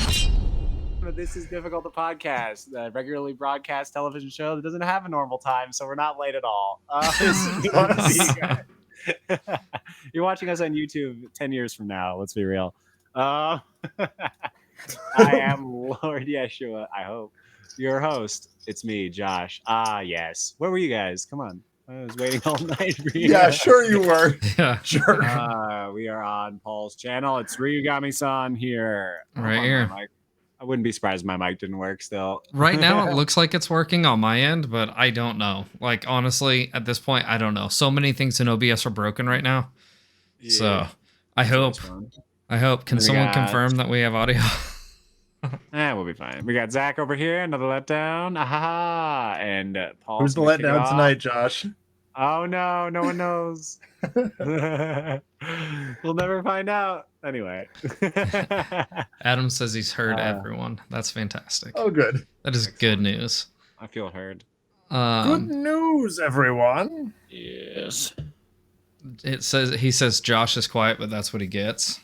This is Difficult to Podcast, the regularly broadcast television show that doesn't have a normal time, so we're not late at all. This is fun to see you guys. You're watching us on YouTube 10 years from now, let's be real. I am Lord Yeshua, I hope. Your host. It's me, Josh. Ah, yes. Where were you guys? Come on. I was waiting all night for you. Yeah, sure you were. Yeah. Sure. We are on Paul's channel. It's Ryugami-san here. Right here. I wouldn't be surprised if my mic didn't work still. Right now, it looks like it's working on my end, but I don't know. Like, honestly, at this point, I don't know. So many things in OBS are broken right now. Yeah, so I hope. Can someone confirm that we have audio? We'll be fine. We got Zach over here, another letdown. Aha! And Paul. Who's the letdown tonight, Josh? Oh no, no one knows. We'll never find out. Anyway. Adam says he's heard everyone. That's fantastic. Oh, good. That is good news. I feel heard. Good news, everyone. Yes. He says Josh is quiet, but that's what he gets.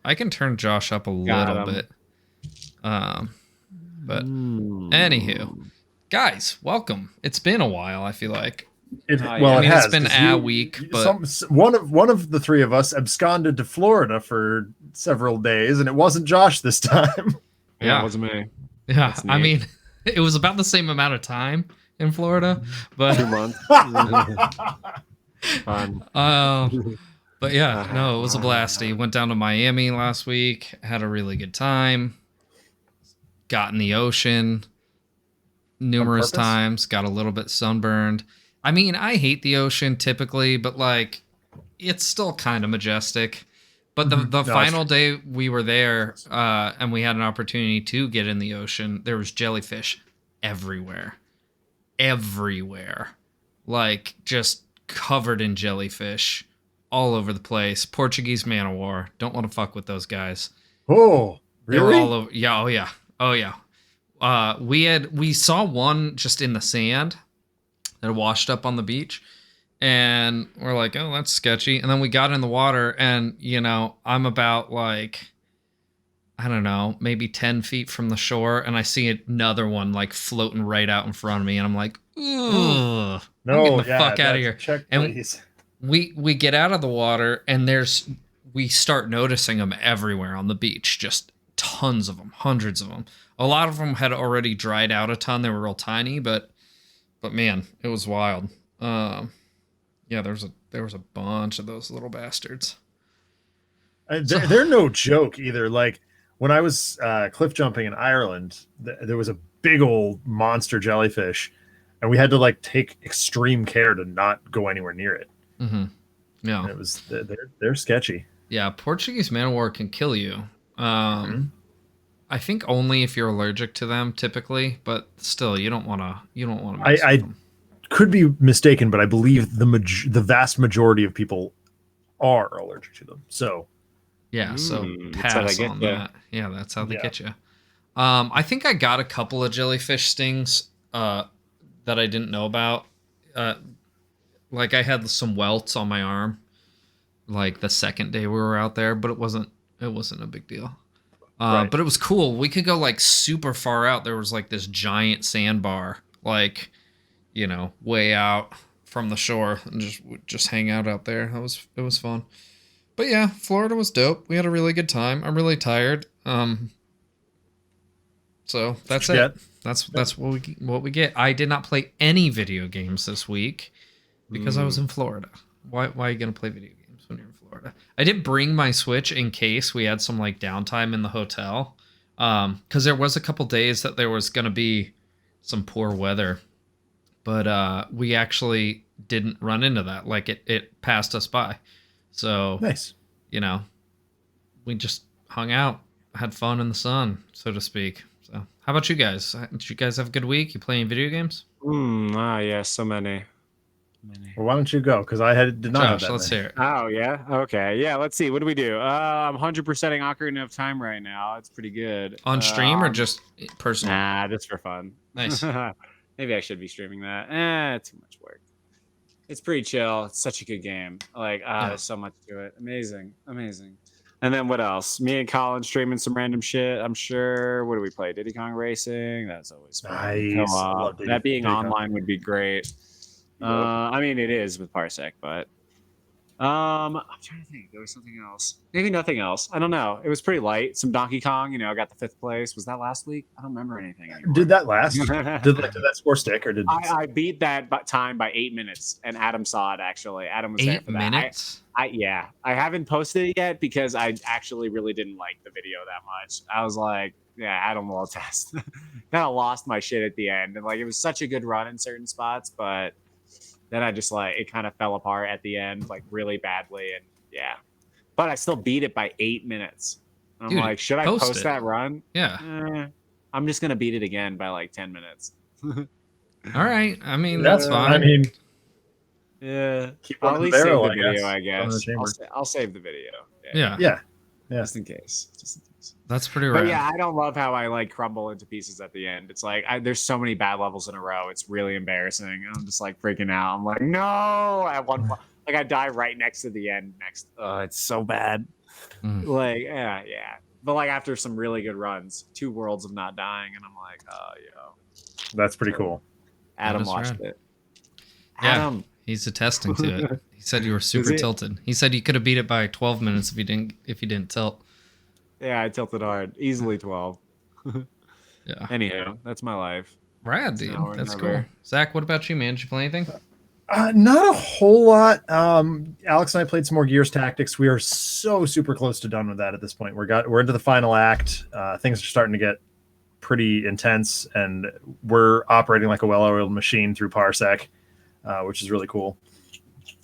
I can turn Josh up a little bit. But anywho, guys, welcome. It's been a while, I feel like. It has. It's been a week, but one of the three of us absconded to Florida for several days, and it wasn't Josh this time. Yeah, it wasn't me. Yeah, I mean, it was about the same amount of time in Florida, but 2 months. Fun. But yeah, no, it was a blasty. Went down to Miami last week, had a really good time. Got in the ocean numerous times, got a little bit sunburned. I mean, I hate the ocean typically, but like, it's still kind of majestic. But the final day we were there, and we had an opportunity to get in the ocean, there was jellyfish everywhere. Everywhere. Like, just covered in jellyfish all over the place. Portuguese man of war. Don't want to fuck with those guys. Oh, really? They were all over. Yeah, oh yeah. We saw one just in the sand that washed up on the beach, and we're like, oh, that's sketchy. And then we got in the water, and I'm about like, I don't know, maybe 10 feet from the shore, and I see another one like floating right out in front of me, and I'm like, ugh, I'm getting the fuck out of here. Check, and please. We get out of the water, and we start noticing them everywhere on the beach, just tons of them, hundreds of them. A lot of them had already dried out a ton. They were real tiny, but man, it was wild. Yeah, there was a bunch of those little bastards. They're no joke either. Like when I was cliff jumping in Ireland, there was a big old monster jellyfish, and we had to like take extreme care to not go anywhere near it. Mm-hmm. Yeah, and it was they're sketchy. Yeah, Portuguese man of war can kill you. I think only if you're allergic to them, typically, but still, you don't want to. I could be mistaken, but I believe the vast majority of people are allergic to them. So, yeah, so pass on that. Yeah, that's how they get you. I think I got a couple of jellyfish stings that I didn't know about. Like I had some welts on my arm, like the second day we were out there, but it wasn't a big deal. Right. But it was cool. We could go like super far out. There was like this giant sandbar, like, way out from the shore, and just hang out there. It was fun. But yeah, Florida was dope. We had a really good time. I'm really tired. So that's it. That's what we get. I did not play any video games this week because I was in Florida. Why are you gonna play video games when you're in Florida? I did bring my Switch in case we had some like downtime in the hotel, because there was a couple days that there was gonna be some poor weather, but we actually didn't run into that. Like it passed us by. So nice. We just hung out, had fun in the sun, so to speak. So how about you guys? Did you guys have a good week? You playing video games? Yeah, so many. Well, why don't you go? Because I did not have that. Let's hear it. Oh yeah, okay, yeah. Let's see. What do we do? I'm 100%ing Ocarina of Time right now. It's pretty good. On stream or just personal? Nah, just for fun. Nice. Maybe I should be streaming that. Too much work. It's pretty chill. It's such a good game. Like, there's so much to it. Amazing. And then what else? Me and Colin streaming some random shit. I'm sure. What do we play? Diddy Kong Racing. That's always fun. Nice. I love That being Diddy Kong. online would be great. Yep. I mean, it is with Parsec, but I'm trying to think. There was something else. Maybe nothing else. I don't know. It was pretty light. Some Donkey Kong. You know, I got the 5th place. Was that last week? I don't remember anything anymore. Did that last? did that score stick or did? I beat that time by 8 minutes, and Adam saw it. Actually, Adam was there 8 for that. minutes. I haven't posted it yet because I actually really didn't like the video that much. I was like, yeah, Adam will test. Kind of lost my shit at the end, and like it was such a good run in certain spots, but then I just like it kind of fell apart at the end, like really badly, and yeah. But I still beat it by 8 minutes. I'm Dude, like, should I post post it. that run? Yeah. I'm just gonna beat it again by like 10 minutes. All right. I mean, That's that's fine. I mean, Yeah, keep I'll one at in least the save barrel, the I video, guess. I One in the guess. chamber. I'll save the video. yeah, Yeah. Just in case. Just in case. that's pretty But rad. yeah, I don't love how I like crumble into pieces at the end. It's like there's so many bad levels in a row. It's really embarrassing. I'm just like freaking out. I'm like, no. At one point, like I die right next to the end. It's so bad. Mm. Like yeah. But like after some really good runs, 2 worlds of not dying, and I'm like, oh yo. That's pretty cool. Adam is watched rad. it. Yeah. Adam. He's attesting to it. He said you were super he? tilted. He said you could have beat it by 12 minutes if you didn't tilt. Yeah, I tilted hard. Easily 12. Yeah. Anyhow, that's my life. Rad, dude. Now or That's never. cool. Zach, what about you, man? Did you play anything? Not a whole lot. Alex and I played some more Gears Tactics. We are so super close to done with that at this point. We're into the final act. Things are starting to get pretty intense, and we're operating like a well-oiled machine through Parsec, which is really cool.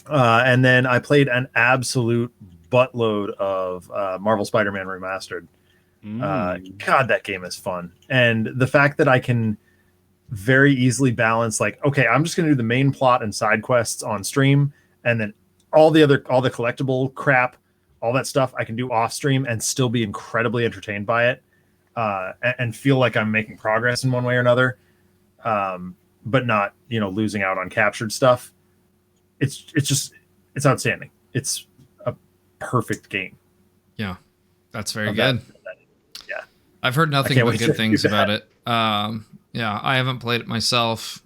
And then I played an absolute buttload of Marvel Spider-Man Remastered. God, that game is fun. And the fact that I can very easily balance, like, okay, I'm just going to do the main plot and side quests on stream, and then all the collectible crap, all that stuff I can do off stream and still be incredibly entertained by it, and feel like I'm making progress in one way or another, but not, losing out on captured stuff. It's outstanding. It's a perfect game. Yeah. That's very Of good. that. Yeah. I've heard nothing can't but wait good to things do that. about it. Yeah, I haven't played it myself.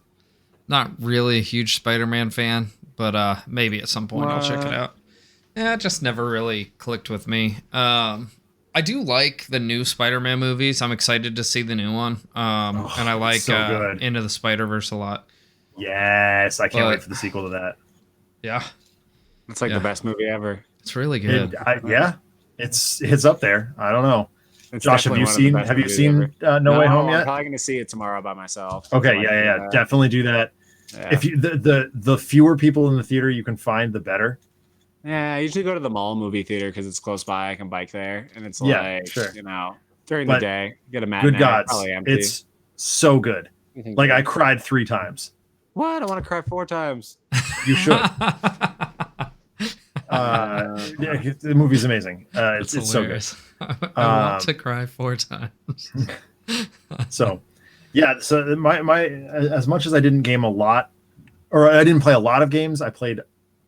Not really a huge Spider-Man fan, but maybe at some point I'll check it out. Yeah, it just never really clicked with me. I do like the new Spider-Man movies. I'm excited to see the new one. And I like so good. Into the Spider-Verse a lot. Yes, I can't But- wait for the sequel to that. Yeah, It's like Yeah. the best movie ever. it's really good. It's up there. I don't know. It's Josh, have definitely you one of the seen best have you movies seen ever. No Way Home I'm yet? probably gonna see it tomorrow by myself. Okay, So I yeah, can, definitely do that. yeah. If you the fewer people in the theater you can find, the better. Yeah, I usually go to the mall movie theater because it's close by. I can bike there, and it's Yeah, like sure. during But the day, get a matinee. Good gods, Probably empty. it's so good. Like I cried 3 times. What? I want to cry 4 times. You should. Yeah, the movie's amazing. It's so good. I want to cry 4 times. So, yeah. So my as much as I didn't game a lot, or I didn't play a lot of games, I played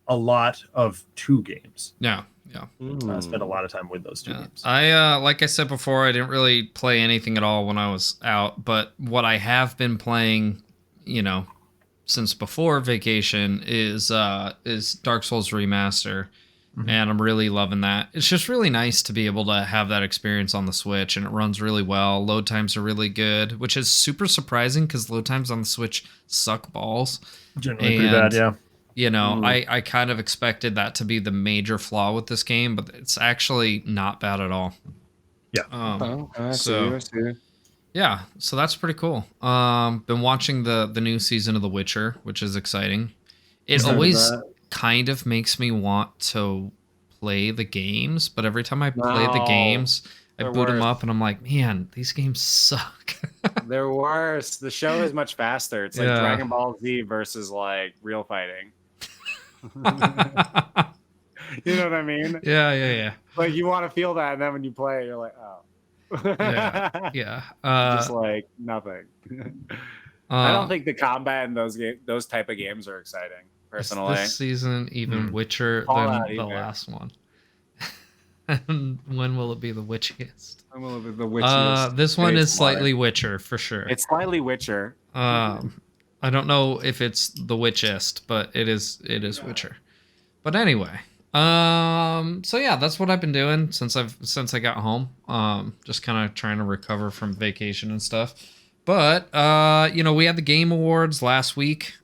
a lot of 2 games. Yeah. I spent a lot of time with those 2 Yeah. games. I like I said before, I didn't really play anything at all when I was out, but what I have been playing, since before vacation is Dark Souls Remaster, and I'm really loving that. It's just really nice to be able to have that experience on the Switch, and it runs really well. Load times are really good, which is super surprising because load times on the Switch suck balls. Generally pretty bad, yeah. I kind of expected that to be the major flaw with this game, but it's actually not bad at all. Yeah. I so- see. Yeah, so that's pretty cool. Been watching the new season of The Witcher, which is exciting. It Started always that. kind of makes me want to play the games, but every time I play the No, games, I they're boot them worse. up and I'm like, man, these games suck. They're worse. The show is much faster. It's like Yeah. Dragon Ball Z versus like real fighting. yeah, You know what I mean? yeah. Like you want to feel that, and then when you play, you're like, oh. Yeah. Just like nothing. I don't think the combat in those type of games are exciting, personally. This season even Witcher Fallout than the either. last one. And when will it be the witchiest? I'm a little bit the witchiest. This one is It's water. slightly witcher for sure. It's slightly Witcher. I don't know if it's the witchest, but it is Witcher. But anyway, so yeah, that's what I've been doing since I got home. Just kind of trying to recover from vacation and stuff. But we had the Game Awards last week.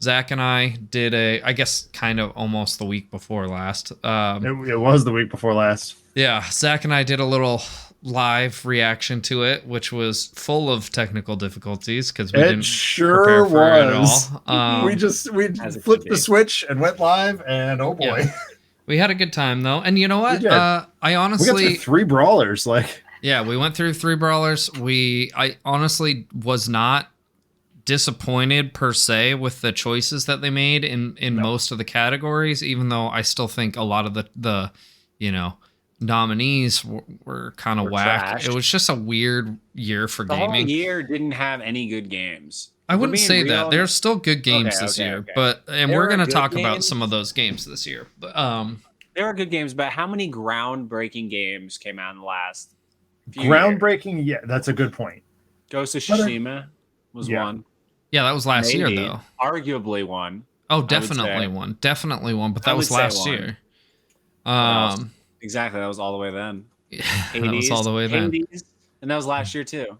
Zach and I did I guess kind of almost the week before last. It was the week before last. Yeah, Zach and I did a little live reaction to it, which was full of technical difficulties because we didn't sure prepare for it was. at all. We flipped the switch and went live, and oh boy, Yeah. We had a good time though. And you know what? We did. I we got honestly, through 3 brawlers. Like, yeah, we went through 3 brawlers. I honestly was not disappointed per se with the choices that they made in most of the categories, even though I still think a lot of the nominees were kind of whack. trashed. It was just a weird year for The whole gaming. year didn't have any good games. I If we're wouldn't being say real, that. There's still good games Okay, this okay, year, okay. but There we're are going to good talk about games. some of those games this year. But There are good games, but how many groundbreaking games came out in the last few years? groundbreaking. Yeah, that's a good point. Ghost of But, Tsushima was yeah. one. yeah, that was last year Maybe. though. Arguably one. Oh, say. definitely one. Definitely one, but I that would was say last one. year. else? Exactly. That was all the way then. that was all the way then. Hades, and that was last year too.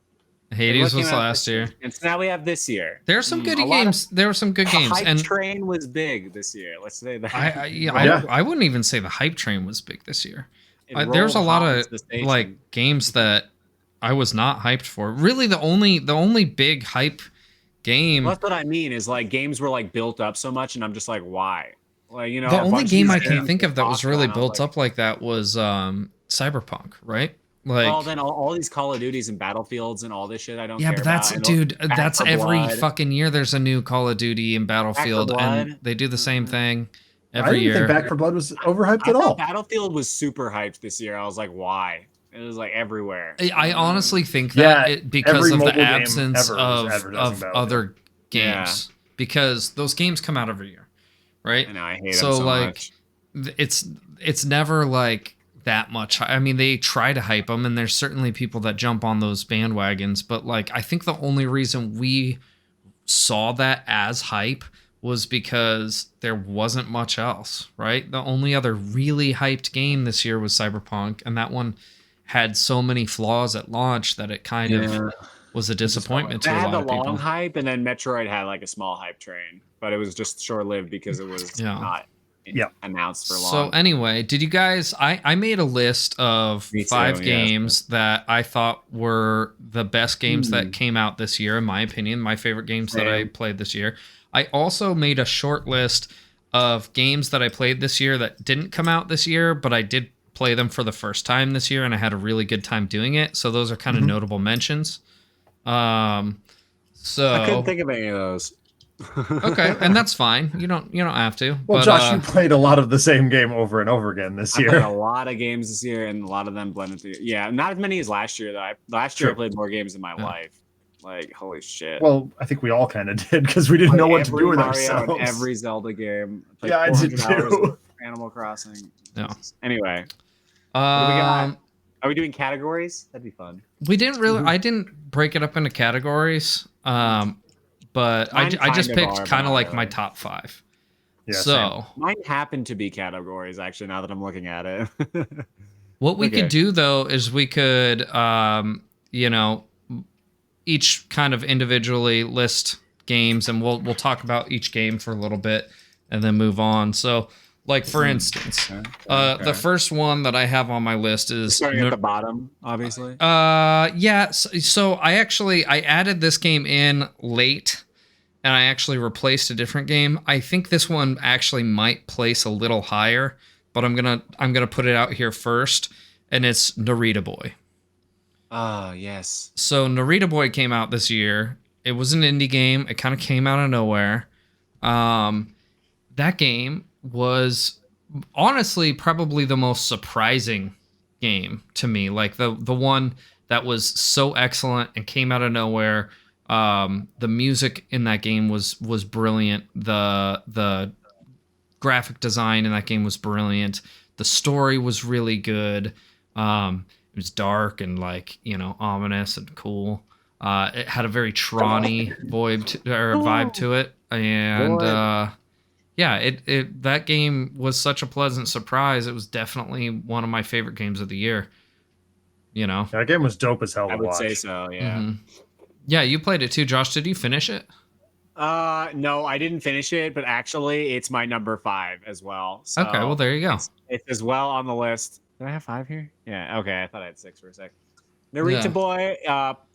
Hades What was came out last this year. And so now we have this year. There are some good a lot of- games. There were some good games, Hype and Train was big this year. Let's say that. Yeah. I wouldn't even say the hype train was big this year. It There's a rolled lot hot of into the station. like games that I was not hyped for. Really, the only big hype game. That's what I mean. Is like games were like built up so much, and I'm just like, why? Like the a only bunch of game these I can games think of that was tossed really around, I built like, up like that was Cyberpunk, right? Like, well, then all these Call of Duties and Battlefields and all this shit, I don't. yeah, care but that's about. And dude, Back that's 4 every Blood. fucking year. There's a new Call of Duty and Battlefield, and Blood. they do the same thing I every didn't year. think Back for Blood was overhyped I at thought all. Battlefield was super hyped this year. I was like, why? It was like everywhere. I honestly think that Yeah, because every of the mobile game absence ever was of advertising Battlefield. other Yeah. games, because those games come out every year, right? I know I hate So, them so like, much. It's never like that much. I mean, they try to hype them, and there's certainly people that jump on those bandwagons, but like I think the only reason we saw that as hype was because there wasn't much else, right? The only other really hyped game this year was Cyberpunk, and that one had so many flaws at launch that it kind of was a disappointment It to a had lot the of long people. hype, and then Metroid had like a small hype train, but it was just short lived because it was Yeah. not Yeah. announced for long. So anyway, did you guys? I made a list of Me too, 5 yes. games that I thought were the best games Hmm. that came out this year, in my opinion. My favorite games that I Same. played this year. I also made a short list of games that I played this year that didn't come out this year, but I did play them for the first time this year, and I had a really good time doing it. So those are kind of notable mentions. So I couldn't think of any of those. okay, and that's fine. You don't have to. Well, but, Josh, you played a lot of the same game over and over again this I played year. a lot of games this year, and a lot of them blended together. Yeah, not as many as last year. Though. Last year I True. played more games in my Yeah. life. Like holy shit! Well, I think we all kind of did because we didn't know what to Every do with Mario ourselves. and every Zelda game. I played Yeah, I did 400 hours too. of Animal Crossing. Yeah. Jesus. Anyway, what do we got? um, Are we doing categories? That'd be fun. we didn't really. I didn't break it up into categories. But Mine I just kind of picked are, but kind of not like my really. top 5. Yeah, So Mine happen to be categories actually. Now that I'm looking at it. what we Okay. could do though is we could, each kind of individually list games, and we'll talk about each game for a little bit, and then move on. So, like for instance, the first one that I have on my list is starting at the bottom, obviously. yeah. So I added this game in late, and I actually replaced a different game. I think this one actually might place a little higher, but I'm gonna put it out here first, and it's Narita Boy. Oh yes. So Narita Boy came out this year. It was an indie game. It kind of came out of nowhere. That game was honestly probably the most surprising game to me. Like the one that was so excellent and came out of nowhere. The music in that game was brilliant. The graphic design in that game was brilliant. The story was really good. It was dark and like, ominous and cool. It had a very Tron-y vibe to it. And yeah, it that game was such a pleasant surprise. It was definitely one of my favorite games of the year. That game was dope as hell to I would watch. say so, yeah. Yeah, you played it too, Josh. Did you finish it? No, I didn't finish it, but actually it's my number 5 as well. So Okay, well there you go. It's as well on the list. Did I have 5 here? Yeah, okay. I thought I had 6 for a sec. Narita Boy,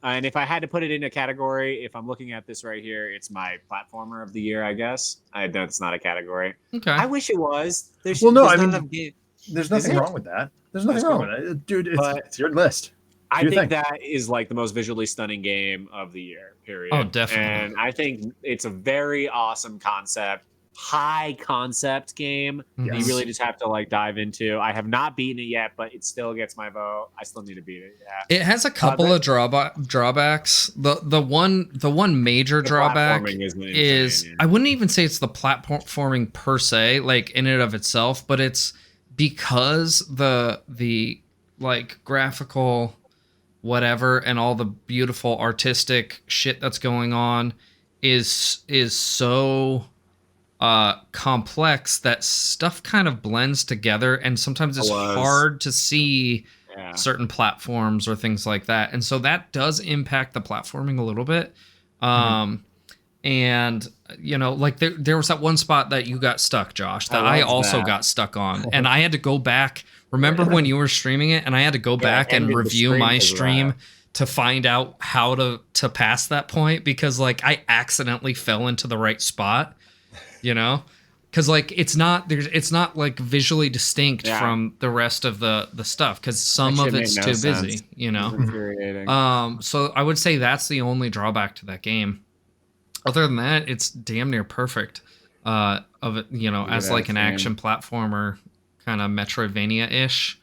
and if I had to put it in a category, if I'm looking at this right here, it's my platformer of the year, I guess. I know it's not a category. Okay. I wish it was. There's nothing wrong with that. There's nothing wrong with it. Dude, it's your list. I think that is like the most visually stunning game of the year, period. Oh, definitely. And I think it's a very awesome concept, high concept game that you really just have to like dive into. I have not beaten it yet, but it still gets my vote. I still need to beat it. Yeah. It has a couple of drawbacks. The one major drawback is I wouldn't even say it's the platforming per se, like in and of itself, but it's because the like graphical whatever and all the beautiful artistic shit that's going on is so complex that stuff kind of blends together, and sometimes it's hard to see certain platforms or things like that, and so that does impact the platforming a little bit. And like there was that one spot that you got stuck, Josh, that I also got stuck on, and I had to go back. Remember when you were streaming it, and I had to go back and review my stream to find out how to pass that point, because like I accidentally fell into the right spot, because like it's not like visually distinct from the rest of the stuff, because some of it's too busy, So I would say that's the only drawback to that game. Other than that, it's damn near perfect of it, as like an action platformer, kind of Metroidvania-ish,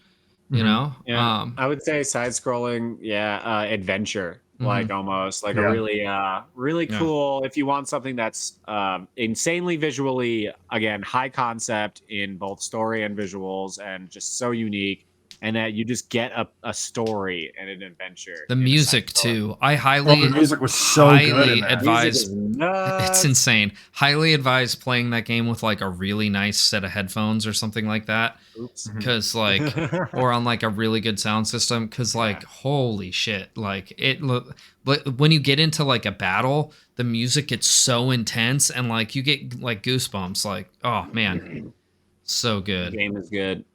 Yeah, I would say side-scrolling, adventure, like almost like a really cool. If you want something that's insanely visually, again, high concept in both story and visuals, and just so unique, and that you just get a story and an adventure. The music too. I the music was so good. Advise. It's insane. Highly advise playing that game with like a really nice set of headphones or something like that. Because like, or on like a really good sound system. Because like, holy shit, like but when you get into like a battle, the music gets so intense, and like you get like goosebumps. Like, oh man, so good. The game is good.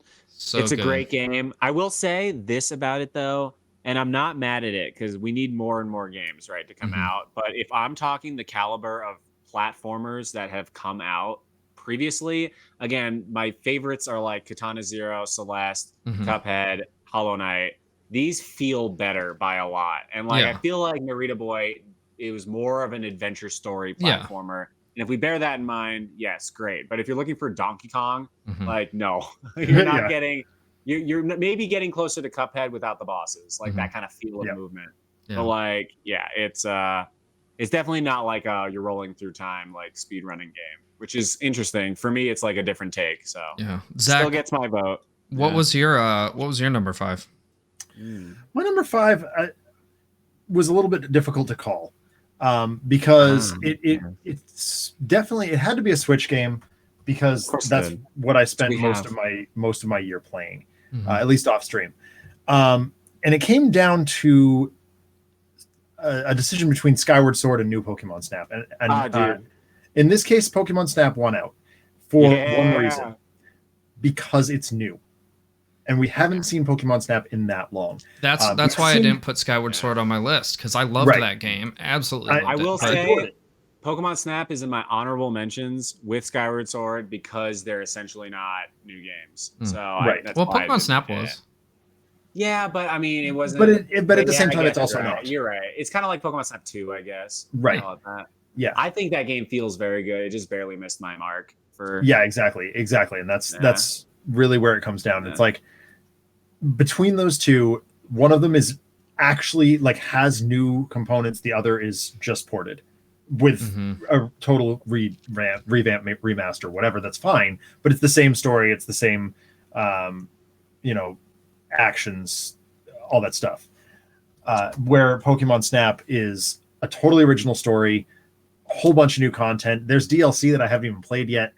So it's a great game. I will say this about it though, and I'm not mad at it because we need more and more games, right, to come out. But if I'm talking the caliber of platformers that have come out previously, again, my favorites are like Katana Zero, Celeste, Cuphead, Hollow Knight. These feel better by a lot. And like I feel like Narita Boy, it was more of an adventure story platformer. And if we bear that in mind, yes, great. But if you're looking for Donkey Kong, like, no, you're not getting, you're maybe getting closer to Cuphead without the bosses, like that kind of feel of movement. But like, it's definitely not like you're rolling through time, like speed running game, which is interesting. For me, it's like a different take. So Zach, still gets my vote. What was your number 5? My number 5 was a little bit difficult to call. Because it's definitely, it had to be a Switch game, because that's what I spent most of my year playing, at least off stream. And it came down to a decision between Skyward Sword and New Pokemon Snap, and in this case, Pokemon Snap won out for one reason: because it's new. And we haven't seen Pokemon Snap in that long. That's why I didn't put Skyward Sword on my list, because I loved that game. Absolutely. I will say Pokemon Snap is in my honorable mentions with Skyward Sword because they're essentially not new games. So Pokemon Snap was. Yeah, but I mean, it wasn't. But at the same time, it's also not. You're right. It's kind of like Pokemon Snap 2, I guess. Right. Yeah. I think that game feels very good. It just barely missed my mark for. Yeah, exactly. And that's really where it comes down. It's like, between those two, one of them is actually like has new components, the other is just ported with a total revamp, remaster, whatever. That's fine, but it's the same story, it's the same you know, actions, all that stuff. Where Pokemon Snap is a totally original story, a whole bunch of new content. There's DLC that I haven't even played yet.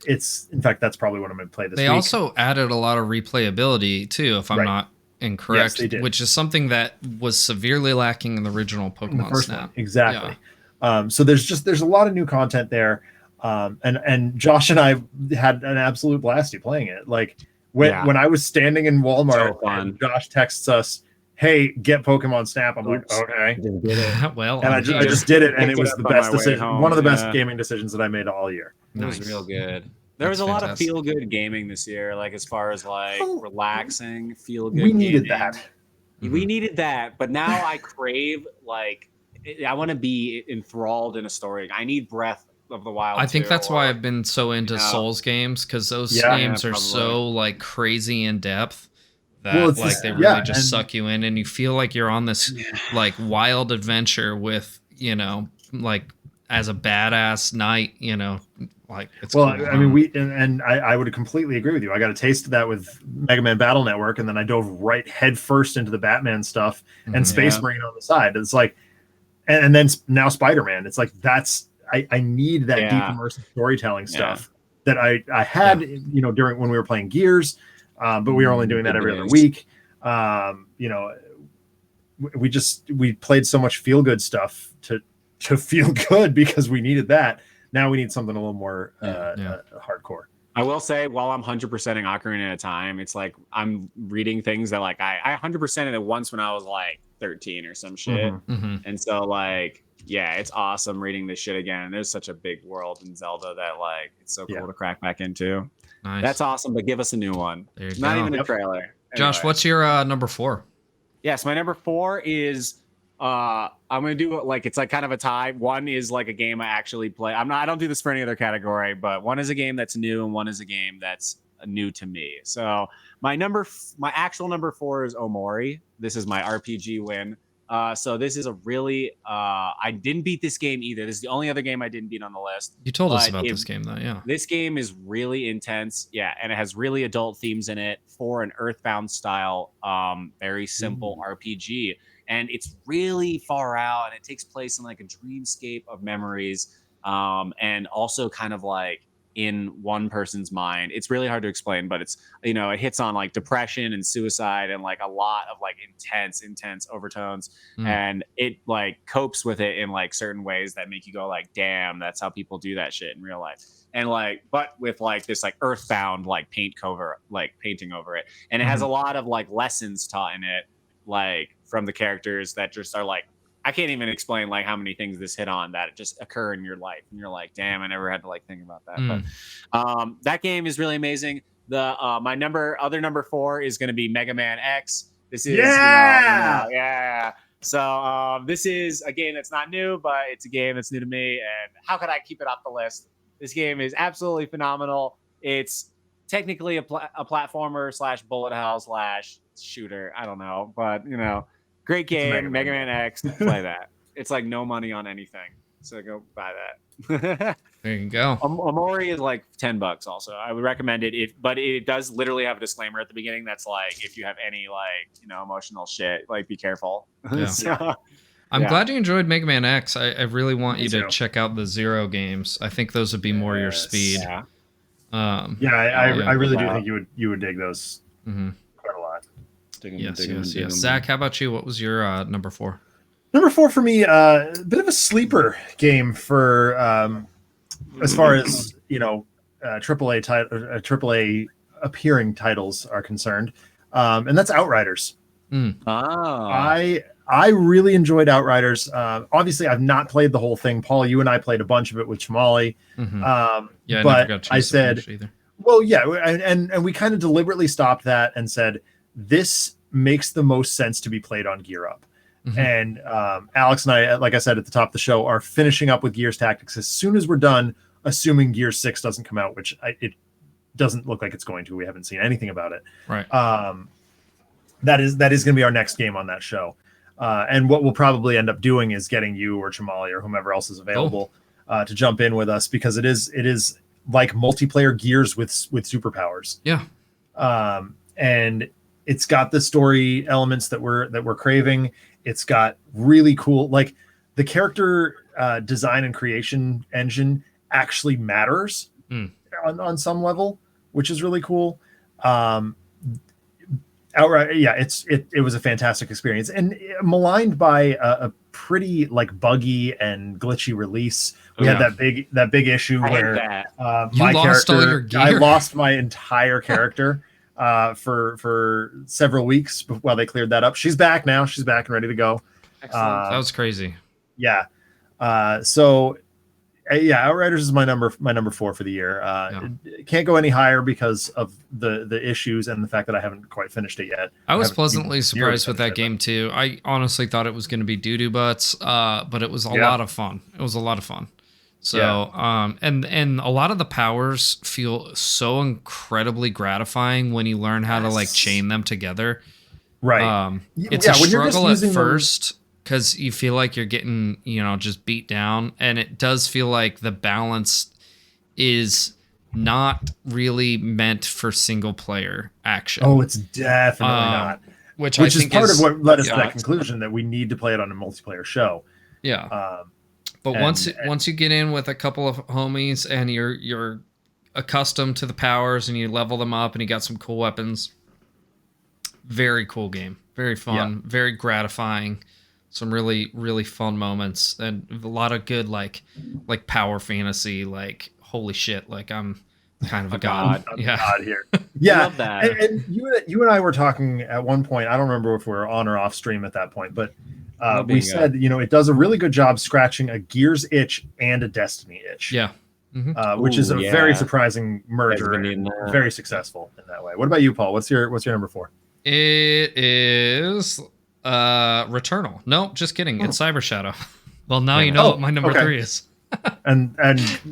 It's, in fact, that's probably what I'm going to play this week. They also added a lot of replayability too, if I'm not incorrect, Yes, they did. which is something that was severely lacking in the original In Pokemon the first Snap. one. Exactly. So there's a lot of new content there. And Josh and I had an absolute blasty playing it. Like when I was standing in Walmart and Josh texts us, "Hey, get Pokemon Snap." I'm like, okay. Well, And I just did it, and it was the best decision, one of the best gaming decisions that I made all year. It was real good. There was a lot of feel good gaming this year, like as far as like relaxing, feel good. We needed that. We needed that, but now I crave like I want to be enthralled in a story. I need Breath of the Wild. I think that's why I've been so into Souls games, because those games are so like crazy in depth that like they really just suck you in, and you feel like you're on this like wild adventure with, you know, like as a badass knight, you know. Like it's cool. I mean, I would completely agree with you. I got a taste of that with Mega Man Battle Network, and then I dove right head first into the Batman stuff and Space Marine on the side. It's like, and then now Spider-Man. It's like I need that deep immersive storytelling stuff that I had you know during when we were playing Gears, but we were only doing that every other week. You know, we played so much feel good stuff to feel good because we needed that. Now we need something a little more hardcore. I will say, while I'm 100%ing Ocarina of Time, it's like I'm reading things that like I 100%ed it once when I was like 13 or some shit. And so like, yeah, it's awesome reading this shit again. There's such a big world in Zelda that like it's so cool to crack back into. Nice. That's awesome, but give us a new one. There you Not go. even a trailer. Anyway. Josh, what's your number 4? Yes, my number 4 is I'm gonna do like it's like kind of a tie. One is like a game I actually play. I don't do this for any other category, but one is a game that's new and one is a game that's new to me. So my actual number 4 is Omori. This is my RPG win. So this is a really I didn't beat this game either. This is the only other game I didn't beat on the list. You told us about this game though, yeah. This game is really intense, and it has really adult themes in it for an Earthbound style, very simple RPG. And it's really far out, and it takes place in like a dreamscape of memories, and also kind of like in one person's mind. It's really hard to explain, but it's, you know, it hits on like depression and suicide and like a lot of like intense overtones, and it like copes with it in like certain ways that make you go like, damn, that's how people do that shit in real life. And like, but with like this like Earthbound like painting over it, and it has a lot of like lessons taught in it, like from the characters that just are like, I can't even explain like how many things this hit on that just occur in your life, and you're like, damn, I never had to like think about that. But that game is really amazing. The my number 4 is going to be Mega Man X. This is So this is a game that's not new, but it's a game that's new to me. And how could I keep it off the list? This game is absolutely phenomenal. It's technically a platformer / bullet hell / shooter. I don't know, but you know. Great game, Mega Man X. Play that. It's like no money on anything, so go buy that. There you go. Omori is like $10 also. I would recommend it, but it does literally have a disclaimer at the beginning that's like, if you have any like, you know, emotional shit, like be careful. Yeah. I'm glad you enjoyed Mega Man X. I really want you to check out the Zero games. I think those would be more your speed. I really do think you would dig those quite a lot. Yes. Zach, how about you? What was your number 4? Number 4 for me, a bit of a sleeper game for as far as, you know, AAA appearing titles are concerned, and that's Outriders. I really enjoyed Outriders. Obviously, I've not played the whole thing. Paul, you and I played a bunch of it with Chamali. But I said, well, yeah, and we kind of deliberately stopped that and said, this makes the most sense to be played on Gear Up. And Alex and I, like I said at the top of the show, are finishing up with Gears Tactics as soon as we're done, assuming Gears 6 doesn't come out, which it doesn't look like it's going to. We haven't seen anything about it. Right. That is going to be our next game on that show. And what we'll probably end up doing is getting you or Chamali or whomever else is available to jump in with us, because it is like multiplayer Gears with superpowers. Yeah. And it's got the story elements that we're craving. It's got really cool, like the character design and creation engine actually matters on some level, which is really cool. Outright, yeah, it was a fantastic experience, and maligned by a pretty like buggy and glitchy release. We had that big issue where You lost all your gear. I lost my entire character for several weeks while they cleared that up. She's back now. She's back and ready to go. That was crazy. Yeah. Outriders is my number 4 for the year. It can't go any higher because of the issues and the fact that I haven't quite finished it yet. I was pleasantly surprised with that game too. I honestly thought it was going to be doo-doo butts, but it was a lot of fun. It was a lot of fun. So, and a lot of the powers feel so incredibly gratifying when you learn how to like chain them together. Right. It's a struggle at first, because you feel like you're getting, just beat down. And it does feel like the balance is not really meant for single player action. Oh, it's definitely not. Which is part of what led us to that conclusion that we need to play it on a multiplayer show. Yeah. But once you get in with a couple of homies and you're accustomed to the powers and you level them up and you got some cool weapons, very cool game. Very fun, very gratifying. Some really, really fun moments and a lot of good like power fantasy, like holy shit, like I'm kind of a god. God here. Yeah. I love that. And you and I were talking at one point, I don't remember if we were on or off stream at that point, but we said, it does a really good job scratching a Gears itch and a Destiny itch. Yeah. Mm-hmm. Which is a very surprising merger and very successful in that way. What about you, Paul? What's your number 4? It is Returnal. No, just kidding. It's Cyber Shadow. Well, now you know what my number 3 is. and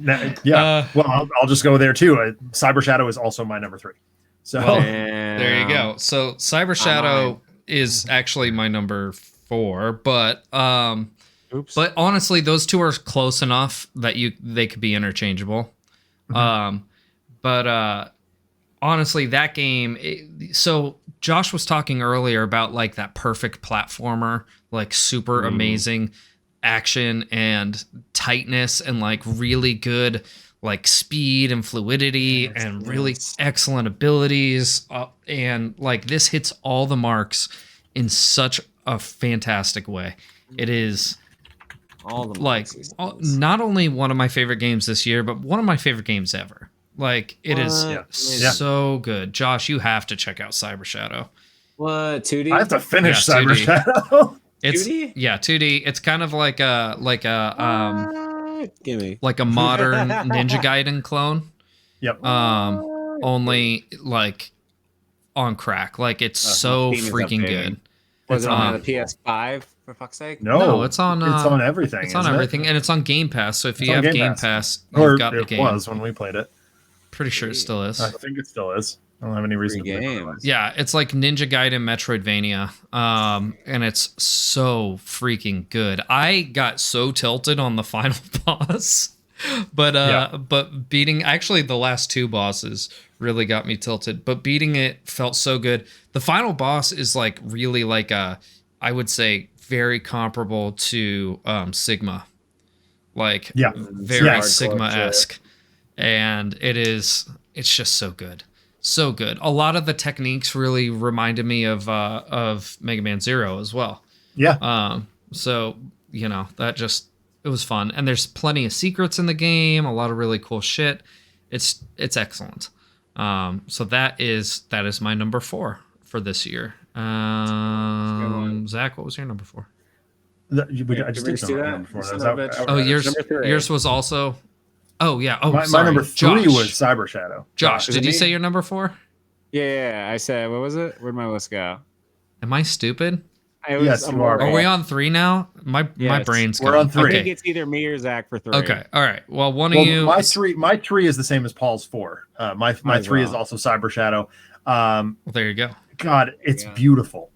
well, I'll just go there too. Cyber Shadow is also my number 3. So there you go. So Cyber Shadow is actually my number 4, but but honestly, those two are close enough that they could be interchangeable. But honestly, that game. So Josh was talking earlier about like that perfect platformer, like super amazing action and tightness and like really good like speed and fluidity and really excellent abilities. And like this hits all the marks in such a fantastic way. It is not only one of my favorite games this year, but one of my favorite games ever. Like it is so good. Josh, you have to check out Cyber Shadow. What, 2D? I have to finish Cyber Shadow. It's 2D? Yeah, 2D. It's kind of like a Gimme. like a modern Ninja Gaiden clone. Yep. Only like on crack. Like it's so freaking good. Was it on the PS5 for fuck's sake? No, it's on everything. It's on everything, and it's on Game Pass. So if you have Game Pass, or you've got the game. It was when we played it. Pretty sure it still is. I think it still is. I don't have any reason to play it. Yeah, it's like Ninja Gaiden Metroidvania, and it's so freaking good. I got so tilted on the final boss, but beating actually the last 2 bosses really got me tilted. But beating it felt so good. The final boss is like really like I would say very comparable to Sigma, like very Sigma-esque, and it's just so good. So good. A lot of the techniques really reminded me of Mega Man Zero as well. Yeah. So it was fun, and there's plenty of secrets in the game. A lot of really cool shit. It's excellent. So that is my number 4 for this year. Zach, what was your number 4? I just did number 4. Yours was also. Oh yeah. Oh, my number 3 was Cyber Shadow. Josh, did you say your number 4? Yeah. I said, what was it? Where'd my list go? Am I stupid? Yes, you are. Are we on 3 now? My brain's going. We're on 3. I think it's either me or Zach for 3. Okay. All right. Well, one of you. My 3 is the same as Paul's 4. My 3 is also Cyber Shadow. Well, there you go. God, it's beautiful.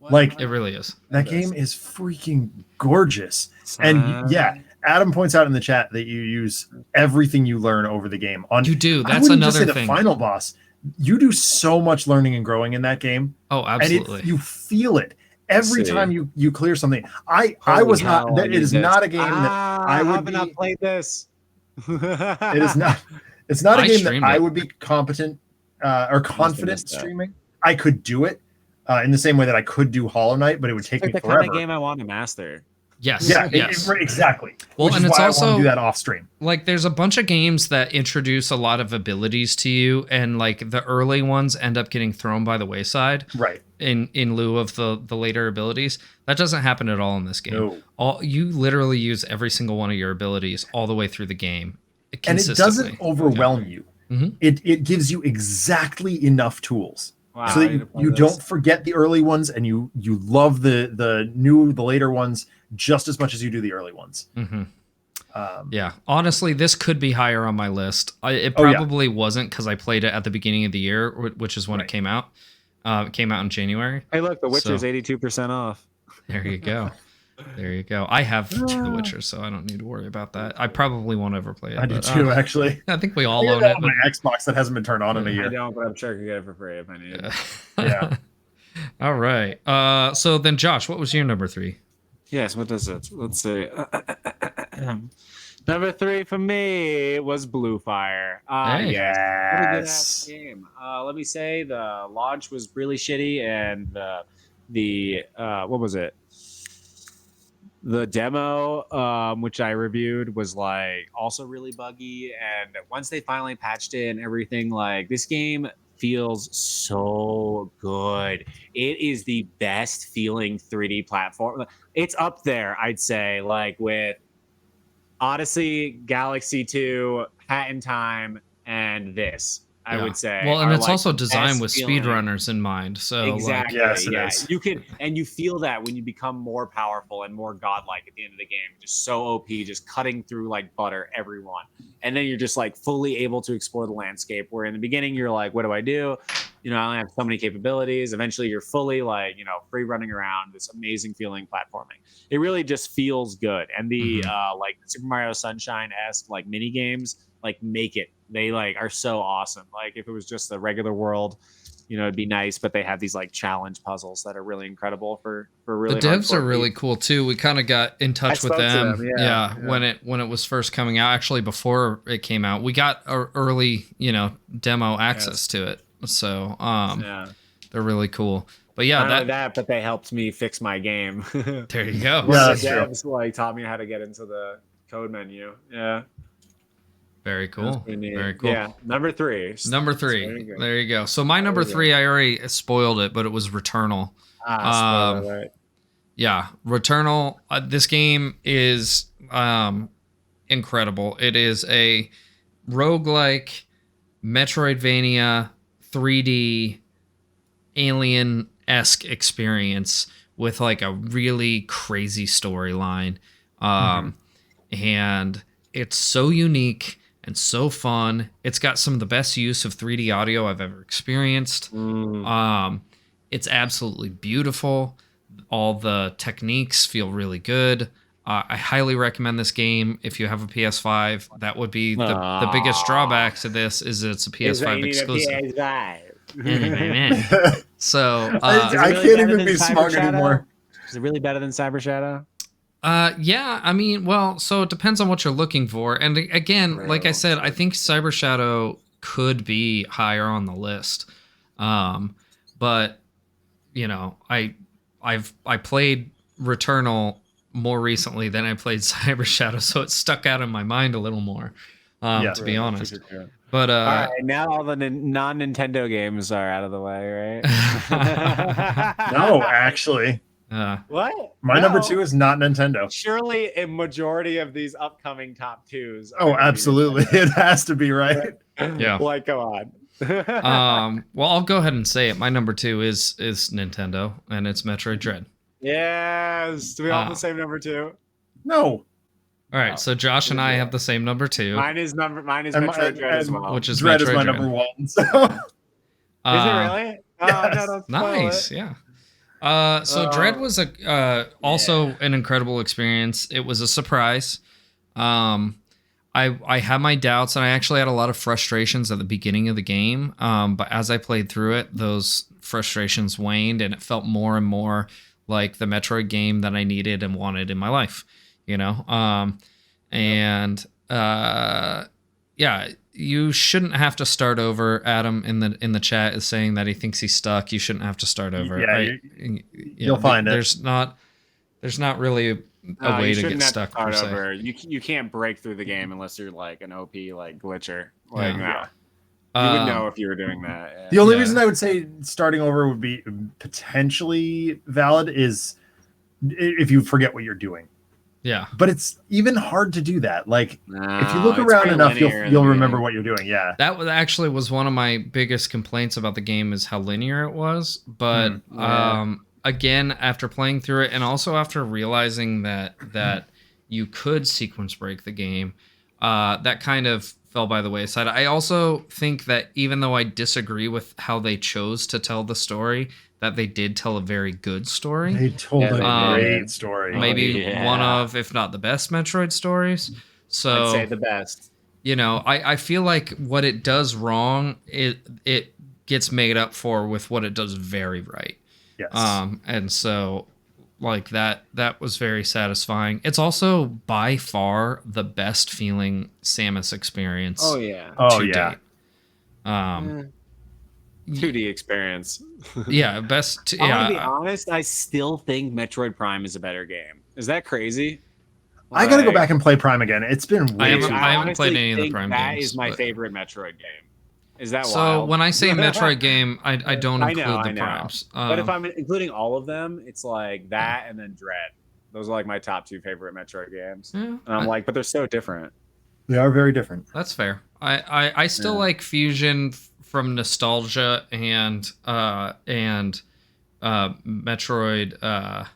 Like it really is. That game is freaking gorgeous. And Adam points out in the chat that you use everything you learn over the game. You do. I That's wouldn't just another say thing. the final boss. You do so much learning and growing in that game. Oh, absolutely. And you feel it every See. time you clear something. I Holy was hell, not. I It need is this. not a game that I would have not be. played this. It is not. It's not a I game that streamed I it. would be competent or confident missed that. streaming. I could do it in the same way that I could do Hollow Knight, but it would take Like me the kind forever. of game I want to master. Yes. Yeah, Yes. exactly. Well, Which and is it's why I also want to do that off stream. like there's a bunch of games that introduce a lot of abilities to you, and like the early ones end up getting thrown by the wayside Right. in lieu of the later abilities. That doesn't happen at all in this game. No. All you literally use every single one of your abilities all the way through the game, And it consistently. doesn't overwhelm you. Mhm. It gives you exactly enough tools. Wow, So I that need to play you this. don't forget the early ones, and you love the later ones just as much as you do the early ones. Mhm. Um, Yeah, honestly, this could be higher on my list. It Oh, yeah. probably wasn't because I played it at the beginning of the year, which is when Right. it came out. It came out in January. Hey, look, The Witcher's So- 82% off. There you go. There you go. I have The Witcher, so I don't need to worry about that. I probably won't ever play it. I do but, too, actually. I think we all I got own that it. on my Xbox that hasn't been turned on in a I year. don't, but I'm sure I could get it for free if I need it. Yeah. All right. So then, Josh, what was your number 3? Yes, what is it? Let's see. Number 3 for me was Blue Fire. Hey. Yes. What a good ass Yes. game. Let me say the launch was really shitty, and the what was it? The demo, which I reviewed, was like also really buggy. And once they finally patched it and everything, like this game feels so good. It is the best feeling 3D platform. It's up there, I'd say, like with Odyssey, Galaxy 2, Hat in Time, and this. I Yeah. would say. Well, and are, it's like, also the designed best with feeling. speedrunners in mind. So Exactly. Yes, it yeah. is. You can, and you feel that when you become more powerful and more godlike at the end of the game, just so OP, just cutting through like butter everyone. And then you're just like fully able to explore the landscape. Where in the beginning you're like, what do I do? You know, I only have so many capabilities. Eventually you're fully like, you know, free running around, this amazing feeling platforming. It really just feels good. And the like Super Mario Sunshine-esque like mini games like make it. They like are so awesome. Like if it was just the regular world, you know, it'd be nice, but they have these like challenge puzzles that are really incredible for really the devs are hardcore really people. cool too. We kind of got in touch with spoke to them. them, yeah. When it was first coming out, actually before it came out, we got early, you know, demo access to it. So Yeah. they're really cool. But yeah, Not only that, but they helped me fix my game. there you go. Yeah, One of the that's true. devs like taught me how to get into the code menu. Yeah. Very That's cool. pretty neat. Very cool. Yeah. Number 3. Number There 3. you go. There you go. So my number There you 3, I already spoiled it, but it was Returnal. Spoiler alert. Yeah, Returnal. This game is incredible. It is a roguelike Metroidvania 3D alien-esque experience with like a really crazy storyline. And it's so unique and so fun. It's got some of the best use of 3D audio I've ever experienced. It's absolutely beautiful. All the techniques feel really good. I highly recommend this game if you have a PS5. That would be the biggest drawback to this is it's a PS5 exclusive. So I really can't better even than be Cyber smart Shadow? anymore. Is it really better than Cyber Shadow? yeah, I mean, well, so it depends on what you're looking for. And again, like I said, I think Cyber Shadow could be higher on the list. But you know, I played Returnal more recently than I played Cyber Shadow, so it stuck out in my mind a little more. To be honest. But All right, now all the non-Nintendo games are out of the way, right? No, actually, What? my number 2 is not Nintendo. Surely a majority of these upcoming top 2s. are Oh, gonna be absolutely. Nintendo. It has to be right. Yeah. Like, come on. well, I'll go ahead and say it. My number 2 is Nintendo, and it's Metroid Dread. Yes. Do we all have the same number 2? No. All right, so Josh and I have the same number 2. Mine is And Metroid Dread as well. which is Dread is Metroid my Dread. number 1. So Is it really? Oh, yes. no, don't spoil Nice, it. yeah. So Dread was also an incredible experience. It was a surprise. I had my doubts, and I actually had a lot of frustrations at the beginning of the game. But as I played through it, those frustrations waned, and it felt more and more like the Metroid game that I needed and wanted in my life. You know, yeah, you shouldn't have to start over. Adam in the chat is saying that he thinks he's stuck. You shouldn't have to start over. Yeah, you'll find it. There's not really a way to get stuck per se. Over. You can't break through the game unless you're like an OP like glitcher. Like no. You would know if you were doing that. Yeah. The only reason I would say starting over would be potentially valid is if you forget what you're doing. Yeah, but it's even hard to do that. Like if you look around enough, you'll remember what you're doing. Yeah, that actually was one of my biggest complaints about the game is how linear it was. But again, after playing through it and also after realizing that you could sequence break the game, that kind of fell by the wayside. I also think that even though I disagree with how they chose to tell the story, that they did tell a very good story. They told a great story. Maybe one of, if not the best Metroid stories. So I'd say the best. You know, I feel like what it does wrong, it gets made up for with what it does very right. Yes. And so like that was very satisfying. It's also by far the best feeling Samus experience. Oh yeah. Date. 2D experience. Yeah, best. I'm gonna be honest. I still think Metroid Prime is a better game. Is that crazy? I gotta go back and play Prime again. It's been way too long. I haven't played any of the Prime games. That is my favorite Metroid game. Is that so wild? When I say Metroid game, I don't include the Primes. But if I'm including all of them, it's like that and then Dread. Those are like my top 2 favorite Metroid games. Yeah, and I'm like, but they're so different. They are very different. That's fair. I still like Fusion from nostalgia and Metroid